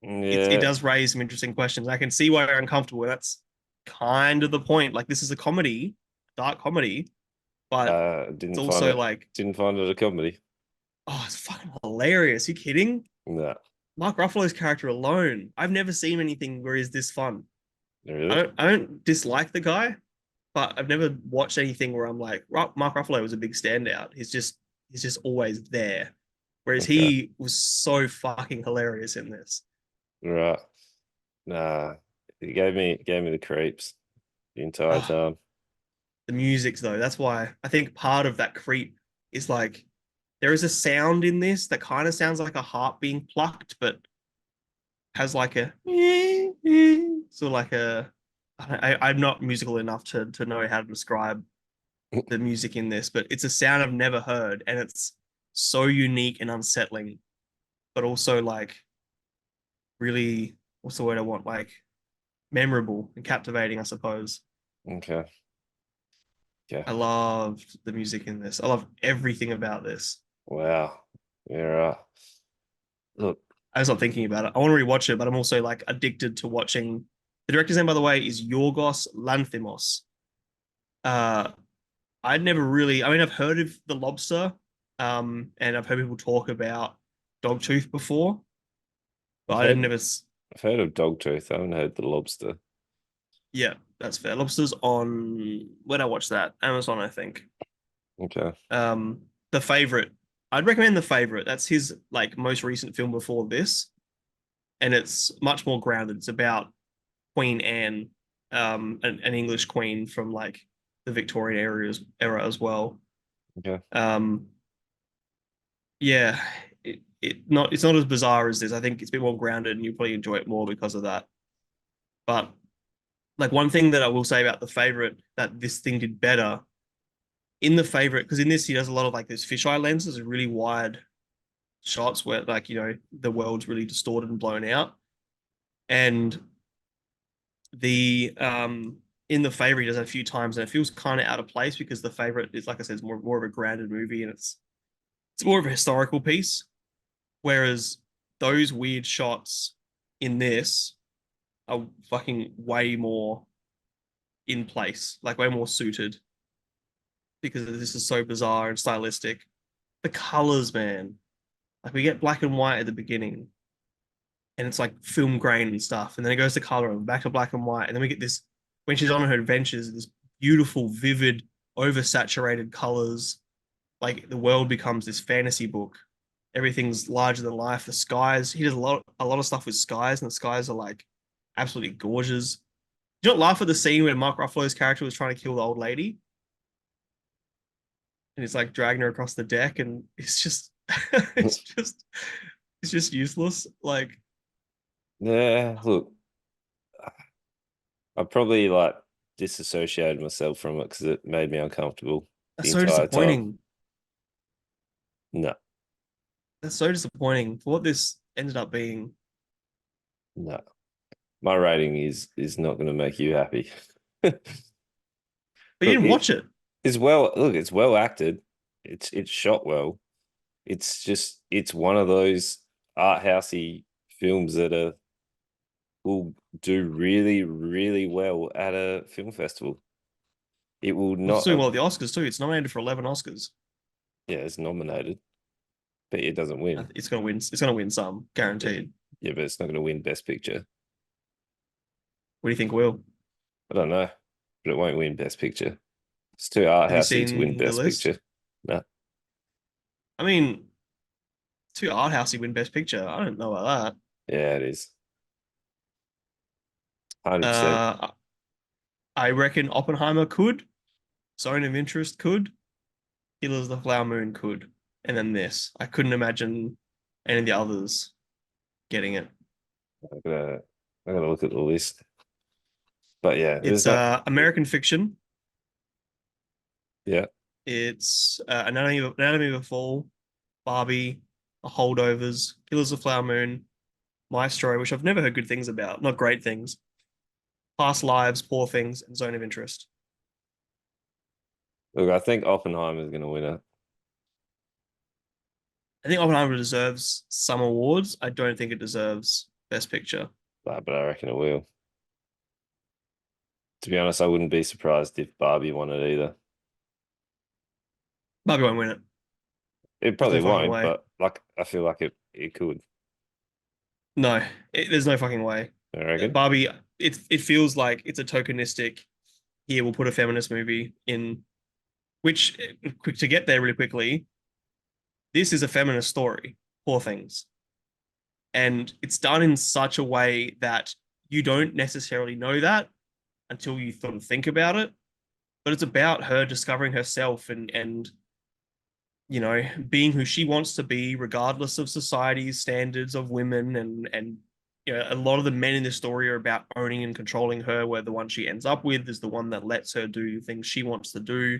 it Yeah. does raise some interesting questions. I can see why you're uncomfortable. That's kind of the point. Like this is a comedy, dark comedy, but it's Didn't find also it. like, Didn't find it a comedy. oh, it's fucking hilarious. You kidding? No, Mark Ruffalo's character alone. I've never seen anything where he's this fun. I really. don't I don't dislike the guy, but I've never watched anything where I'm like, Mark Ruffalo was a big standout. He's just always there. Whereas Okay. he was so fucking hilarious in this. Right. Nah. It gave me the creeps the entire Oh, time. the music though, that's why I think part of that creep is like there is a sound in this that kind of sounds like a heart being plucked, but has like a sort of like a I'm not musical enough to know how to describe the music in this, but it's a sound I've never heard, and it's so unique and unsettling, but also like really, what's the word I want? Like memorable and captivating, I suppose. Okay. Yeah. I loved the music in this. I love everything about this. Wow. Yeah. Right. Look. I was not thinking about it. I want to rewatch it, but I'm also like addicted to watching. The director's name, by the way, is Yorgos Lanthimos. Uh, I'd never really. I mean, I've heard of The Lobster, and I've heard people talk about Dogtooth before, but I've I didn't heard. never. I've heard of Dogtooth. I haven't heard the Lobster. Yeah, that's fair. Lobster's on. When I watched that, Amazon, I think. Okay. The favorite. I'd recommend The Favorite. That's his like most recent film before this, and it's much more grounded. It's about Queen Anne, an English queen from like the Victorian era as well. Okay. Um, yeah, it's not as bizarre as this. I think it's a bit more grounded, and you probably enjoy it more because of that. But like one thing that I will say about The Favorite that this thing did better in The Favorite, because in this he does a lot of like those fisheye lenses, really wide shots where like the world's really distorted and blown out, and the in The Favorite he does it a few times, and it feels kind of out of place because The Favorite is, like I said, it's more of a grounded movie, and it's more of a historical piece. Whereas those weird shots in this are fucking way more in place, like way more suited because this is so bizarre and stylistic. The colors, man, like we get black and white at the beginning, and it's like film grain and stuff, and then it goes to color and back to black and white, and then we get this when she's on her adventures, this beautiful, vivid, oversaturated colors. Like the world becomes this fantasy book. Everything's larger than life. The skies, he does a lot of stuff with skies, and the skies are like absolutely gorgeous. You don't laugh at the scene where Mark Ruffalo's character was trying to kill the old lady, and he's like dragging her across the deck, and it's just, it's just, it's just useless. Like Yeah. Look, I probably like disassociated myself from it because it made me uncomfortable that's the so entire time. disappointing. No. That's so disappointing for what this ended up being. No. My rating is not going to make you happy. But you Look, didn't watch it. it's well acted. It's shot well. It's just it's one of those art housey films that will do really, really well at a film festival. It will Well, it's not doing well at the Oscars too. It's nominated for 11 Oscars. yeah, it's nominated, but it doesn't win. It's gonna win. It's gonna win some, Yeah, guaranteed. yeah, but it's not going to win Best Picture. What do you think will? I don't know, but it won't win Best Picture. It's too art Have you housey to win seen the Best list? Picture. No, I mean, too art housey win Best Picture. I don't know about yeah, it is. 100%. that. I reckon Oppenheimer could. Zone of Interest could. Killers of the Flower Moon could. And then this. I couldn't imagine any of the others getting it. I'm gonna I'm gonna look at the list. But yeah, there's It's not American fiction. yeah. It's Anatomy of a Fall, Barbie, The Holdovers, Killers of the Flower Moon, My Story, which I've never heard good things about, not great things, Past Lives, Poor Things, and Zone of Interest. Look, I think Oppenheimer is going to win it. I think Oppenheimer deserves some awards. I don't think it deserves Best Picture. But I reckon it will. To be honest, I wouldn't be surprised if Barbie won it either. Barbie won't win it. It There's no probably fucking won't, way. but like I feel like it could. No, there's no fucking way. I reckon. Barbie, it feels like it's a tokenistic. Here, we'll put a feminist movie in. Which, quick to get there really quickly, this is a feminist story. Poor things, and it's done in such a way that you don't necessarily know that until you sort of think about it. But it's about her discovering herself and being who she wants to be, regardless of society's standards of women. And a lot of the men in this story are about owning and controlling her, where the one she ends up with is the one that lets her do things she wants to do.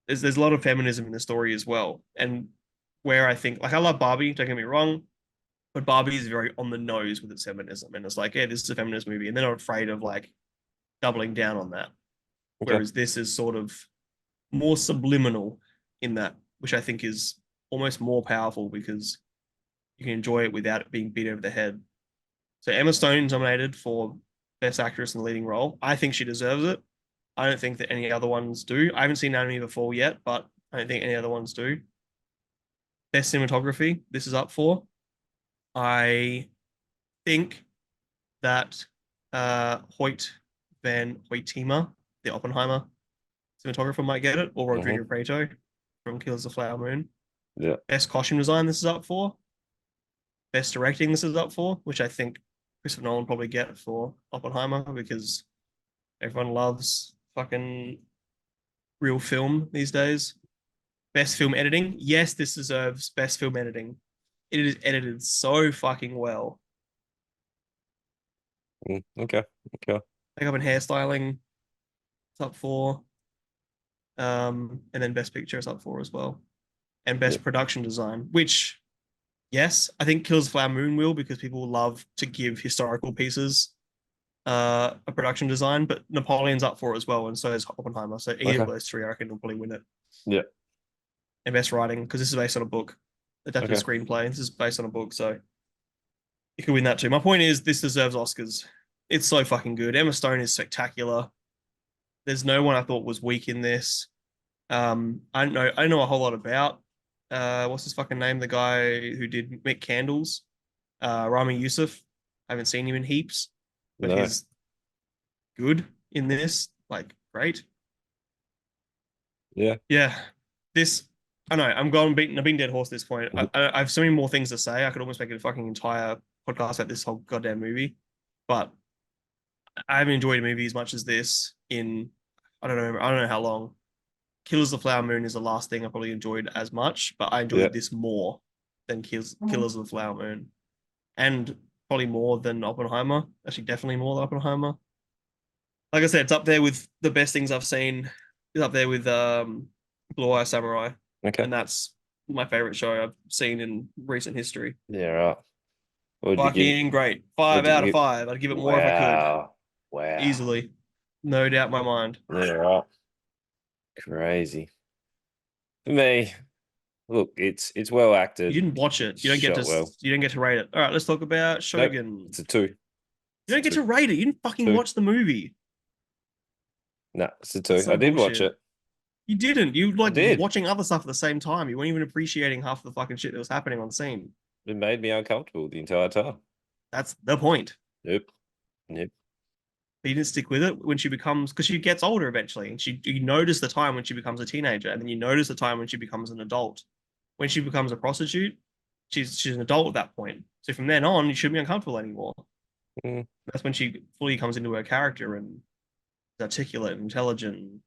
There's a lot of feminism in the story as well. And where I think, like, I love Barbie, don't get me wrong, but Barbie is very on the nose with its feminism. And it's like, yeah, this is a feminist movie. And they're not afraid of like doubling down on that. Okay. Whereas this is sort of more subliminal in that, which I think is almost more powerful because you can enjoy it without it being beat over the head. So Emma Stone's nominated for Best Actress in the Leading Role. I think she deserves it. I don't think that any other ones do. I haven't seen Anatomy before yet, but I don't think any other ones do. Best cinematography, this is up for. I think that Hoyt van Hoytema, the Oppenheimer cinematographer, might get it, or Hmm. Rodrigo Prieto from Killers of the Flower Moon. Yeah. Best costume design, this is up for. Best directing, this is up for, which I think Christopher Nolan probably get for Oppenheimer because everyone loves fucking real film these days. Best film editing, yes, this deserves best film editing. It is edited so fucking well. Okay. Okay. Makeup and hairstyling, it's up for. And then best picture is up for as well. And Yeah. best production design, which yes, I think Kills the Flower Moon will because people love to give historical pieces a production design, but Napoleon's up for it as well, and so is Oppenheimer. So either of Okay. those three, I reckon, will probably win it. Yeah. And best writing, because this is based on a book, adapted Okay. screenplay. This is based on a book, so you could win that too. My point is, this deserves Oscars. It's so fucking good. Emma Stone is spectacular. There's no one I thought was weak in this. I don't know a whole lot about what's his fucking name? The guy who did Make Candles, Rami Youssef. I haven't seen him in heaps, but No. he's good in this. Like, great. Yeah. Yeah. This, I know, I'm gone beating a beaten dead horse at this point. I have so many more things to say. I could almost make a fucking entire podcast about this whole goddamn movie. But I haven't enjoyed a movie as much as this in I don't know how long. Killers of the Flower Moon is the last thing I probably enjoyed as much, but I Yeah. enjoyed this more than Killers of the Flower Moon. And probably more than Oppenheimer. Actually, definitely more than Oppenheimer. Like I said, it's up there with the best things I've seen. It's up there with Blue Eye Samurai, Okay. and that's my favorite show I've seen in recent history. Yeah. Right. What would you give? Fucking great. Five Would you out of give? five. I'd give it more if I could. Wow. Wow. Easily. No doubt in my mind. Yeah. Right. Crazy. For me, look, it's well You acted, didn't watch it. shot well. You don't get to rate it. All right, let's talk about Nope. Shogun. It's a two. You It's a don't get two. to rate it. You didn't fucking Two. watch the movie. No, it's a That's two. I some did watch bullshit. it. You didn't. You I like did. watching other stuff at the same time. You weren't even appreciating half the fucking shit that was happening on scene. It made me uncomfortable the entire time. That's the point. Nope. Nope. But you didn't stick with it when she becomes because she gets older eventually, and you notice the time when she becomes a teenager, and then you notice the time when she becomes an adult. When she becomes a prostitute, she's an adult at that point. So from then on, you shouldn't be uncomfortable anymore. Mm. That's when she fully comes into her character and is articulate and intelligent.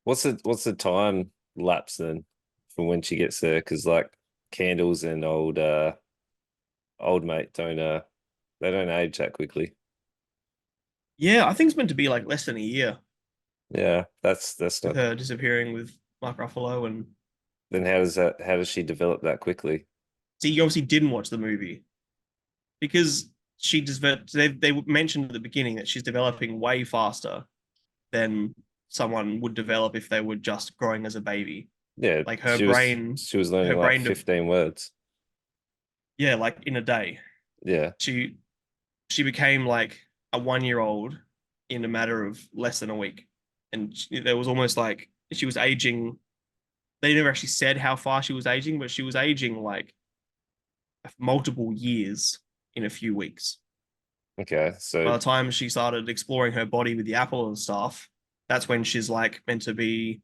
What's the time lapse then from when she gets there? Because like candles and old mate don't they don't age that quickly. Yeah, I think it's meant to be like less than a year. Yeah, that's with not. her disappearing with Mark Ruffalo. And Then how does she develop that quickly? see, you obviously didn't watch the movie because she just they mentioned at the beginning that she's developing way faster than someone would develop if they were just growing as a baby. Yeah, Like she was her learning like brain, 15 words. yeah, like in a day. Yeah. She she became like a 1 year old in a matter of less than a week, and there was almost like she was aging. They never actually said how far she was aging, but she was aging like multiple years in a few weeks. Okay. By So the time she started exploring her body with the apple and stuff, that's when she's like meant to be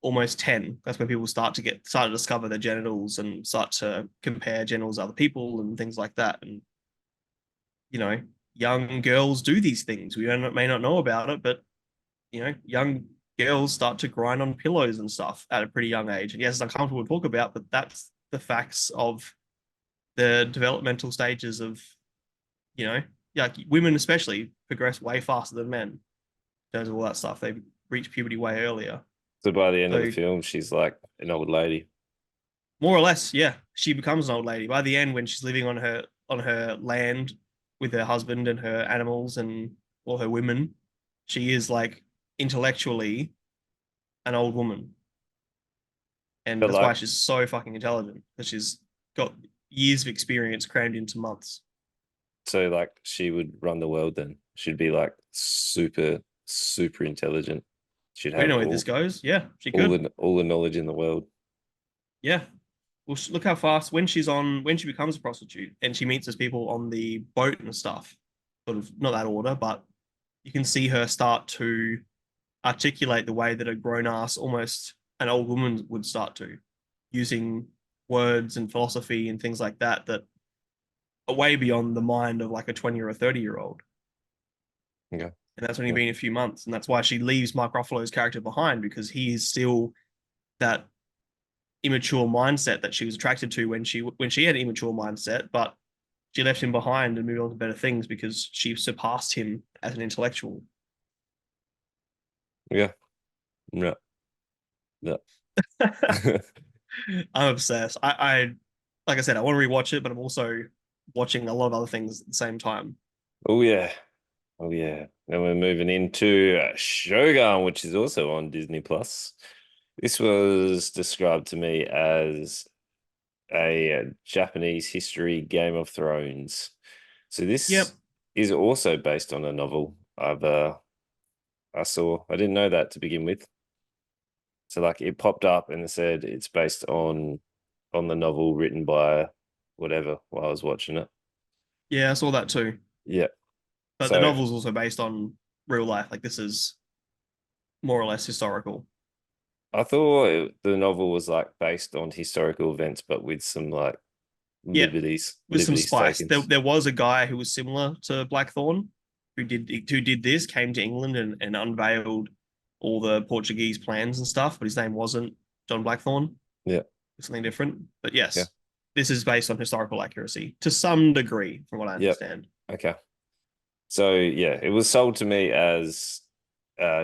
almost 10. That's when people start to discover their genitals and start to compare genitals to other people and things like that. And you know, young girls do these things. We may not know about it, but young girls start to grind on pillows and stuff at a pretty young age. And yes, it's uncomfortable to talk about, but that's the facts of the developmental stages of, you know, like women especially progress way faster than men in terms of all that stuff. They reach puberty way earlier. so by the end of the So film, she's like an old lady. more or less, yeah, she becomes an old lady. By the end, when she's living on her land with her husband and her animals and all her women, she is like intellectually an old woman. And But that's why like she's so fucking intelligent, because she's got years of experience crammed into months. so like she would run the world then. She'd be like super intelligent. She'd We have know where this goes. Yeah, she all could. the knowledge in the world. Yeah. Well, look how fast when she becomes a prostitute and she meets those people on the boat and stuff. Sort of not that order, but you can see her start to articulate the way that a grown ass, almost an old woman would start to, using words and philosophy and things like that that are way beyond the mind of like a 20 or a 30-year old. Okay. And that's only Yeah. been a few months. And that's why she leaves Mark Ruffalo's character behind, because he is still that immature mindset that she was attracted to when she had an immature mindset, but she left him behind and moved on to better things because she surpassed him as an intellectual. Yeah. No. No. I'm obsessed. I like I said, I want to rewatch it, but I'm also watching a lot of other things at the same time. Oh yeah. Oh yeah. Then we're moving into Shogun, which is also on Disney Plus. This was described to me as a Japanese history Game of Thrones. So Yep. this is also based on a novel I saw. I didn't know that to begin with. So like it popped up and it said it's based on the novel written by whatever while I was watching it. Yeah, I saw that too. Yeah. But the So novel's also based on real life. Like this is more or less historical. I thought the novel was like based on historical events, but with some like Yeah, with some liberties spice. taken. There was a guy who was similar to Blackthorn who did this, came to England and unveiled all the Portuguese plans and stuff, but his name wasn't John Blackthorn. Yeah. It's something different. But Yeah. yes, this is based on historical accuracy to some degree, from what I Yep. understand. Okay. So yeah, it was sold to me as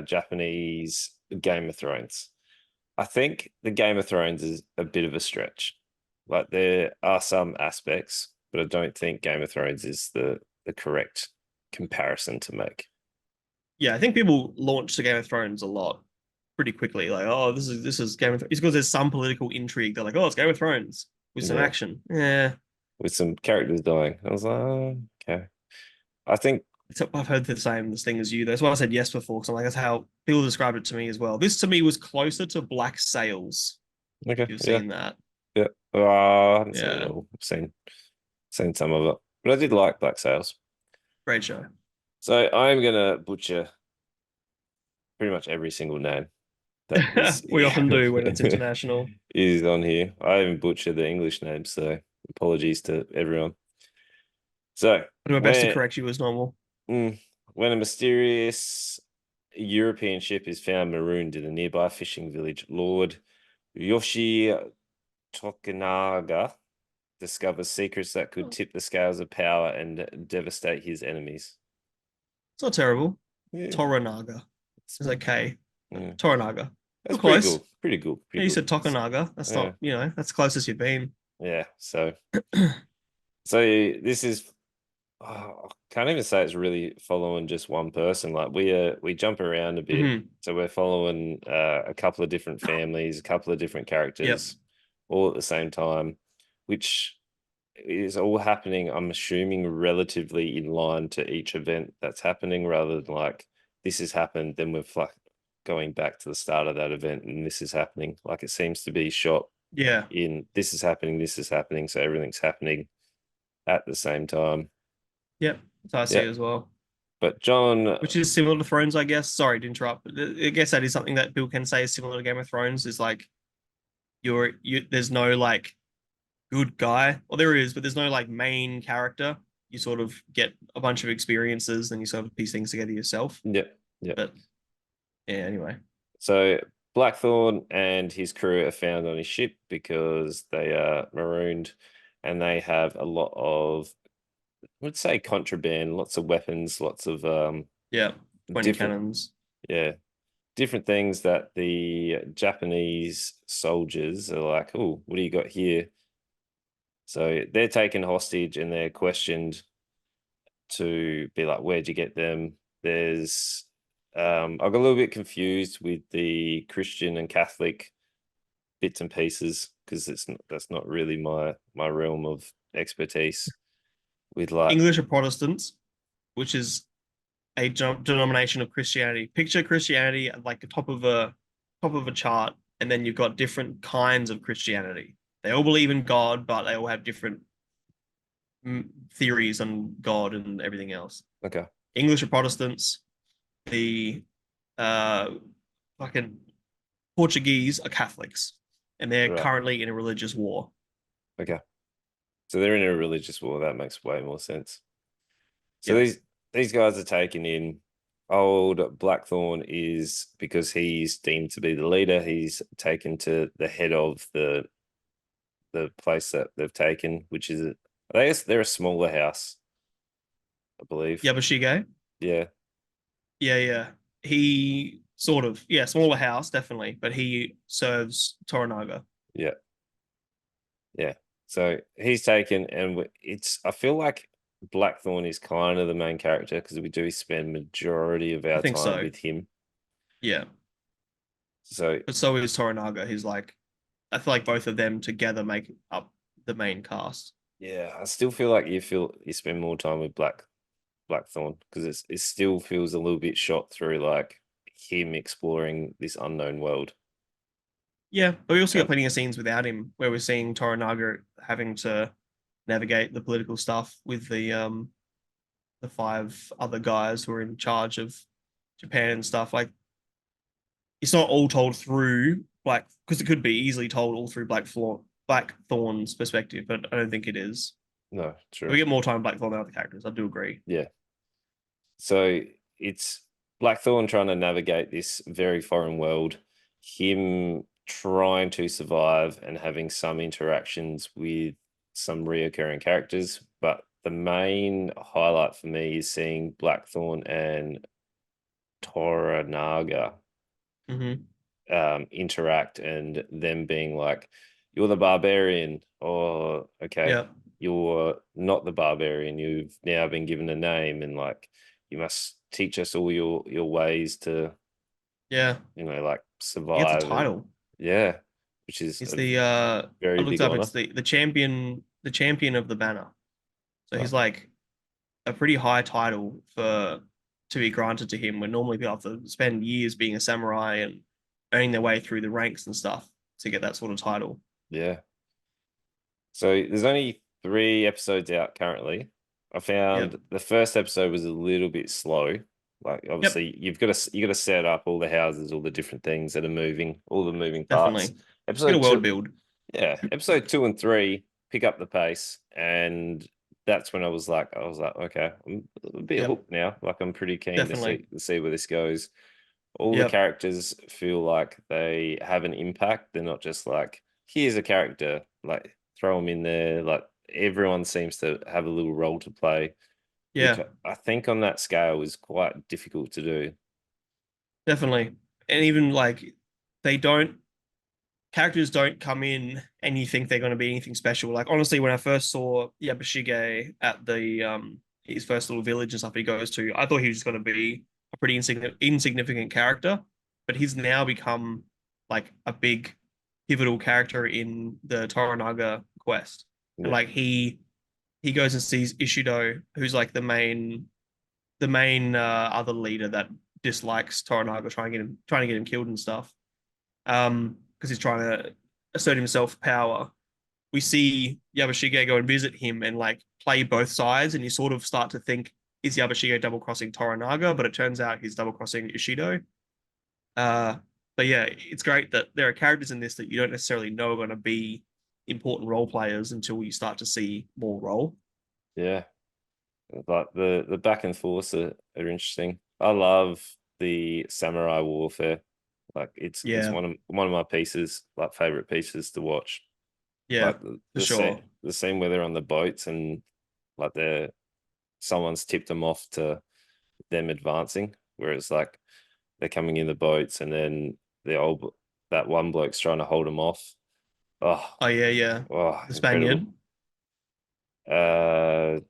Japanese Game of Thrones. I think the Game of Thrones is a bit of a stretch. Like there are some aspects, but I don't think Game of Thrones is the correct comparison to make. Yeah, I think people launch the Game of Thrones a lot pretty quickly. Like, oh, this is Game of Thrones. It's because there's some political intrigue. They're like, oh, it's Game of Thrones with some Yeah, action. Yeah, with some characters dying. I was like, oh, okay. I think I've heard the same thing as you. That's why I said yes before, because I'm like, that's how people described it to me as well. This to me was closer to Black Sails. okay, You've yeah, seen that. yeah. I haven't seen it Yeah, all. I've seen some of it, but I did like Black Sails. great show. So I'm gonna butcher pretty much every single name that is We often do when it's international. is on here. I even butcher the English names, so apologies to everyone. So I do my best to when correct you as normal. mm, when a mysterious European ship is found marooned in a nearby fishing village, Lord Yoshi Tokunaga discovers secrets that could tip the scales of power and devastate his enemies. It's not terrible. Yeah, Toranaga. Is that K? Mm. Toranaga. That's You're pretty close. cool. Pretty cool. Yeah, Pretty you good. said Tokunaga. That's Yeah. not, that's close as you've been. Yeah. So this is I can't even say it's really following just one person. Like we jump around a bit. Hmm. So we're following a couple of different families, a couple of different Yep. characters, all at the same time, which is all happening, I'm assuming, relatively in line to each event that's happening, rather than like this has happened, then we're like going back to the start of that event and this is happening. Like it seems to be shot Yeah. in this is happening, so everything's happening at the same time. Yep. So I see Yeah. it as well. But John, Which is similar to Thrones, I guess. Sorry to interrupt, but I guess that is something that Bill can say is similar to Game of Thrones. Is like there's no like good guy. Well, there is, but there's no like main character. You sort of get a bunch of experiences, and you sort of piece things together yourself. yeah, yeah. But yeah, anyway. So Blackthorn and his crew are found on his ship because they are marooned and they have a lot of, I would say, contraband, lots of weapons, lots of Yeah. Twin different, cannons. yeah, different things that the Japanese soldiers are like, oh, what do you got here? So they're taken hostage and they're questioned to be like, where'd you get them? There's I got a little bit confused with the Christian and Catholic bits and pieces because that's not really my realm of expertise with like English are Protestants, which is a denomination of Christianity. Picture Christianity at like the top of a chart, and then you've got different kinds of Christianity. They all believe in God, but they all have different theories on God and everything else. okay, English are Protestants. The uh, fucking Portuguese are Catholics, and they're right, currently in a religious war. okay. So they're in a religious war. That makes way more sense. So Yep, these guys are taken in. Old Blackthorn is, because he's deemed to be the leader, he's taken to the head of the place that they've taken, which is I guess they're a smaller house, I believe. Yabashige. Yeah, Yeah, yeah. He sort of, yeah, smaller house, definitely, but he serves Toranaga. yeah, yeah. So he's taken, and it's. I feel like Blackthorn is kind of the main character because we do spend majority of I our think time so. with him. Yeah. So But so is Toranaga. He's like, I feel like both of them together make up the main cast. yeah, I still feel like you spend more time with Blackthorn because it still feels a little bit shot through like him exploring this unknown world. Yeah, but we also get And plenty of scenes without him where we're seeing Toranaga having to navigate the political stuff with the five other guys who are in charge of Japan and stuff. Like it's not all told through Black because it could be easily told all through Blackthorn's perspective, but I don't think it is. no, We true. get more time with Blackthorn than other characters. I do agree. Yeah. So it's Blackthorn trying to navigate this very foreign world, him trying to survive and having some interactions with some reoccurring characters. But the main highlight for me is seeing Blackthorn and Toranaga Mm-hmm. interact and them being like, you're the barbarian, or okay, Yeah, you're not the barbarian. You've now been given a name, and like you must teach us all your ways to, yeah. like He gets a survive and title. yeah, which is He's a the I very looked big up. honor. It's the champion of the banner. So Right. he's like a pretty high title for to be granted to him. When normally people have to spend years being a samurai and earning their way through the ranks and stuff to get that sort of title. Yeah. So there's only 3 episodes out currently. I Yep, found the first episode was a little bit slow. Like yep, obviously you got to set up all the houses, all the different things that are moving, all the moving parts. definitely. Get a Episode world two, build. yeah, episode 2 and 3 pick up the pace, and that's when I was like, okay, I'm a bit Yep, hooked now. Like I'm pretty keen to definitely. see where this goes. All the Yep, characters feel like they have an impact. They're not just like, here's a character, like throw them in there. Like everyone seems to have a little role to play, which yeah. I think on that scale is quite difficult to do. definitely. And even like they don't characters don't come in and you think they're going to be anything special. Like honestly, when I first saw Yabashige at the his first little village and stuff he goes to, I thought he was just going to be a pretty insignificant character, but he's now become like a big pivotal character in the Toranaga quest. And Yeah, like he goes and sees Ishido, who's like the main other leader that dislikes Toranaga, trying to get him killed and stuff. Because he's trying to assert himself power. We see Yabashige go and visit him and like play both sides, and you sort of start to think, is Yabashige double crossing Toranaga? But it turns out he's double crossing Ishido. Uh, but yeah, it's great that there are characters in this that you don't necessarily know are going to be important role players until you start to see more role. yeah. Like the back and forths are interesting. I love the samurai warfare. Like it's Yeah, one of my pieces, like favorite pieces to watch. yeah, Like for sure. the scene where they're on the boats and like they're someone's tipped them off to them advancing, whereas like they're coming in the boats and then the old that one bloke's trying to hold them off. Oh, Oh yeah, yeah. oh, The incredible. Spaniard. Uh,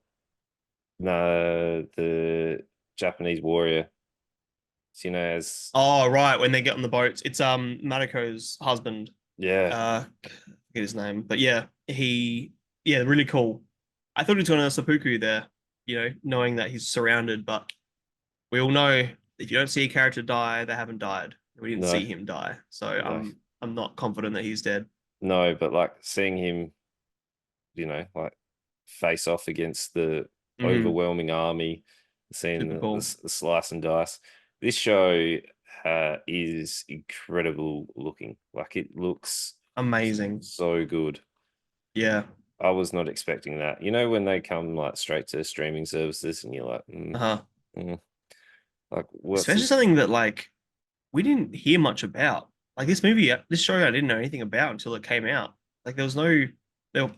no, the Japanese warrior, you know, as Oh right, when they get on the boats, it's Madoko's husband. yeah, I forget his name, but yeah, yeah, really cool. I thought he was going to seppuku there, knowing that he's surrounded, but we all know if you don't see a character die, they haven't died. We didn't no, see him die, so no, I'm not confident that he's dead. no, but like seeing him, like face off against the Hmm. overwhelming army, seeing Super cool, the slice and dice. This show is incredible looking. Like it looks amazing. so good. Yeah, I was not expecting that. You know, when they come like straight to streaming services and you're like, uh-huh. mm, like what's Especially this? something that like we didn't hear much about. Like this show, I didn't know anything about until it came out. Like there could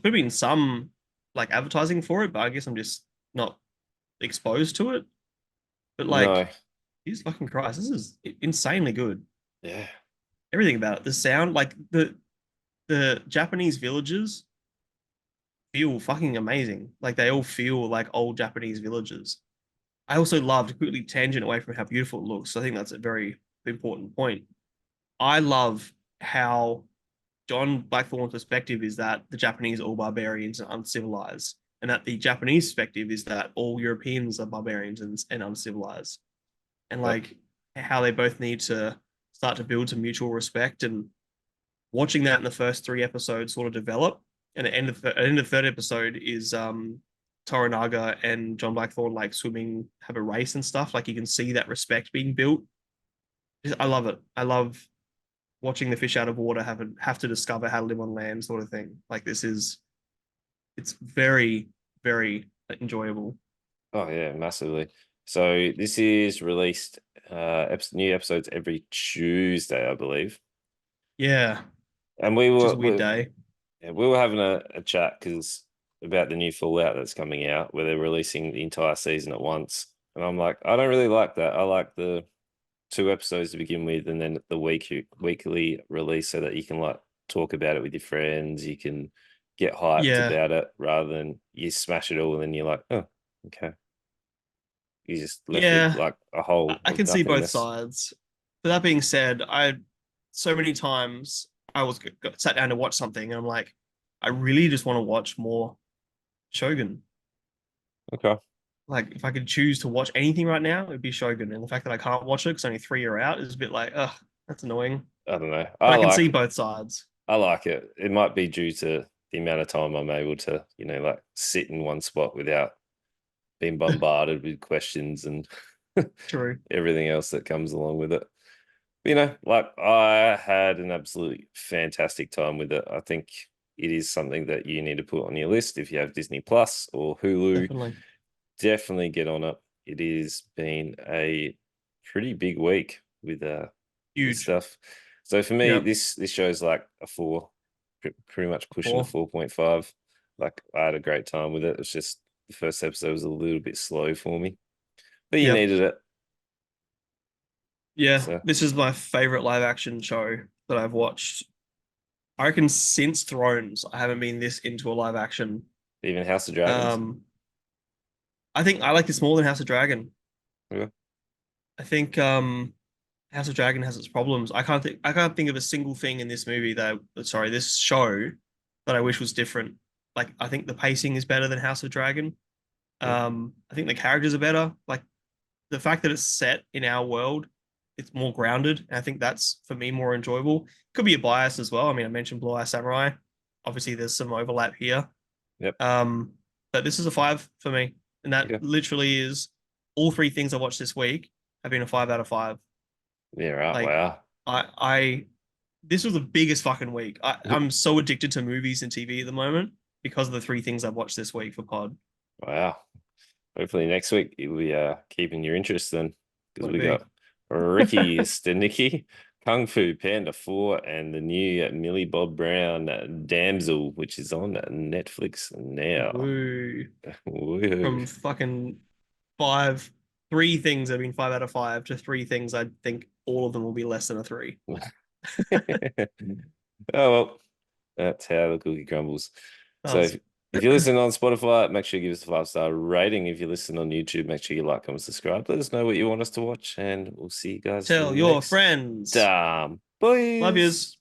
have been some like advertising for it, but I guess I'm just not exposed to it. But No, like, Jesus fucking Christ, this is insanely good. yeah, Everything about it, the sound, like the Japanese villages feel fucking amazing. Like they all feel like old Japanese villages. I also loved quickly tangent away from how beautiful it looks. So I think that's a very important point. I love how John Blackthorne's perspective is that the Japanese are all barbarians and uncivilized, and that the Japanese perspective is that all Europeans are barbarians and uncivilized, and uh, like how they both need to start to build some mutual respect. And watching that in the first three episodes sort of develop, and at the end of the third episode is Toranaga and John Blackthorne like swimming, have a race and stuff. Like you can see that respect being built. I love it. I love watching the fish out of water have to discover how to live on land, sort of thing. Like it's very very enjoyable. oh yeah, massively. So this is released new episodes every Tuesday, I believe. Yeah, And which is a weird day. yeah, we were having a chat because about the new Fallout that's coming out, where they're releasing the entire season at once. And I'm like, I don't really like that. I like the two episodes to begin with, and then the weekly release, so that you can like talk about it with your friends. You can get hyped Yeah, about it rather than you smash it all and then you're like, oh, okay. You just left with yeah, like a I hole I of can see both nothingness. sides. But that being said, I so many times I was sat down to watch something and I'm like, I really just want to watch more Shogun. Okay. Like if I could choose to watch anything right now, it'd be Shogun. And the fact that I can't watch it because only three are out is a bit like, ugh, that's annoying. I don't know. But I can see both sides. I like it. It might be due to the amount of time I'm able to, like sit in one spot without being bombarded with questions and True. everything else that comes along with it. Like I had an absolutely fantastic time with it. I think it is something that you need to put on your list if you have Disney Plus or Hulu. Definitely. Definitely get on it. It has been a pretty big week with Huge. stuff. So for me, Yep. this show's like a four, pretty much pushing a Four. 4.5. Like I had a great time with it. It's just the first episode was a little bit slow for me, but you Yep. needed it. Yeah, So this is my favorite live action show that I've watched. I reckon since Thrones, I haven't been this into a live action. even House of Dragons. Um, I think I like this more than House of Dragon. Yeah. I think House of Dragon has its problems. I can't think of a single thing in this movie that sorry, this show that I wish was different. Like I think the pacing is better than House of Dragon. Yeah. I think the characters are better. Like the fact that it's set in our world, it's more grounded. And I think that's for me more enjoyable. Could be a bias as well. I mean, I mentioned Blue Eye Samurai. Obviously, there's some overlap here. Yep. Um, but this is a five for me, and that Okay. literally is all three things I watched this week have been a 5 out of 5. Yeah. Right. Like, Wow. I this was the biggest fucking week. I'm so addicted to movies and TV at the moment because of the three things I've watched this week for Pod. Wow. Hopefully next week you'll be keeping your interest then, because Would it we be? got Ricky's the Nicky, Kung Fu Panda 4, and the new Millie Bob Brown Damsel, which is on Netflix now. Woo. Woo. From fucking five, three things have been 5 out of 5 to three things I think all of them will be less than a three. Oh well, that's how the cookie crumbles. That So was if you listen on Spotify, make sure you give us a 5-star rating. If you listen on YouTube, make sure you like, comment, subscribe. Let us know what you want us to watch, and we'll see you guys tell your next friends. time. Love Boys. yous.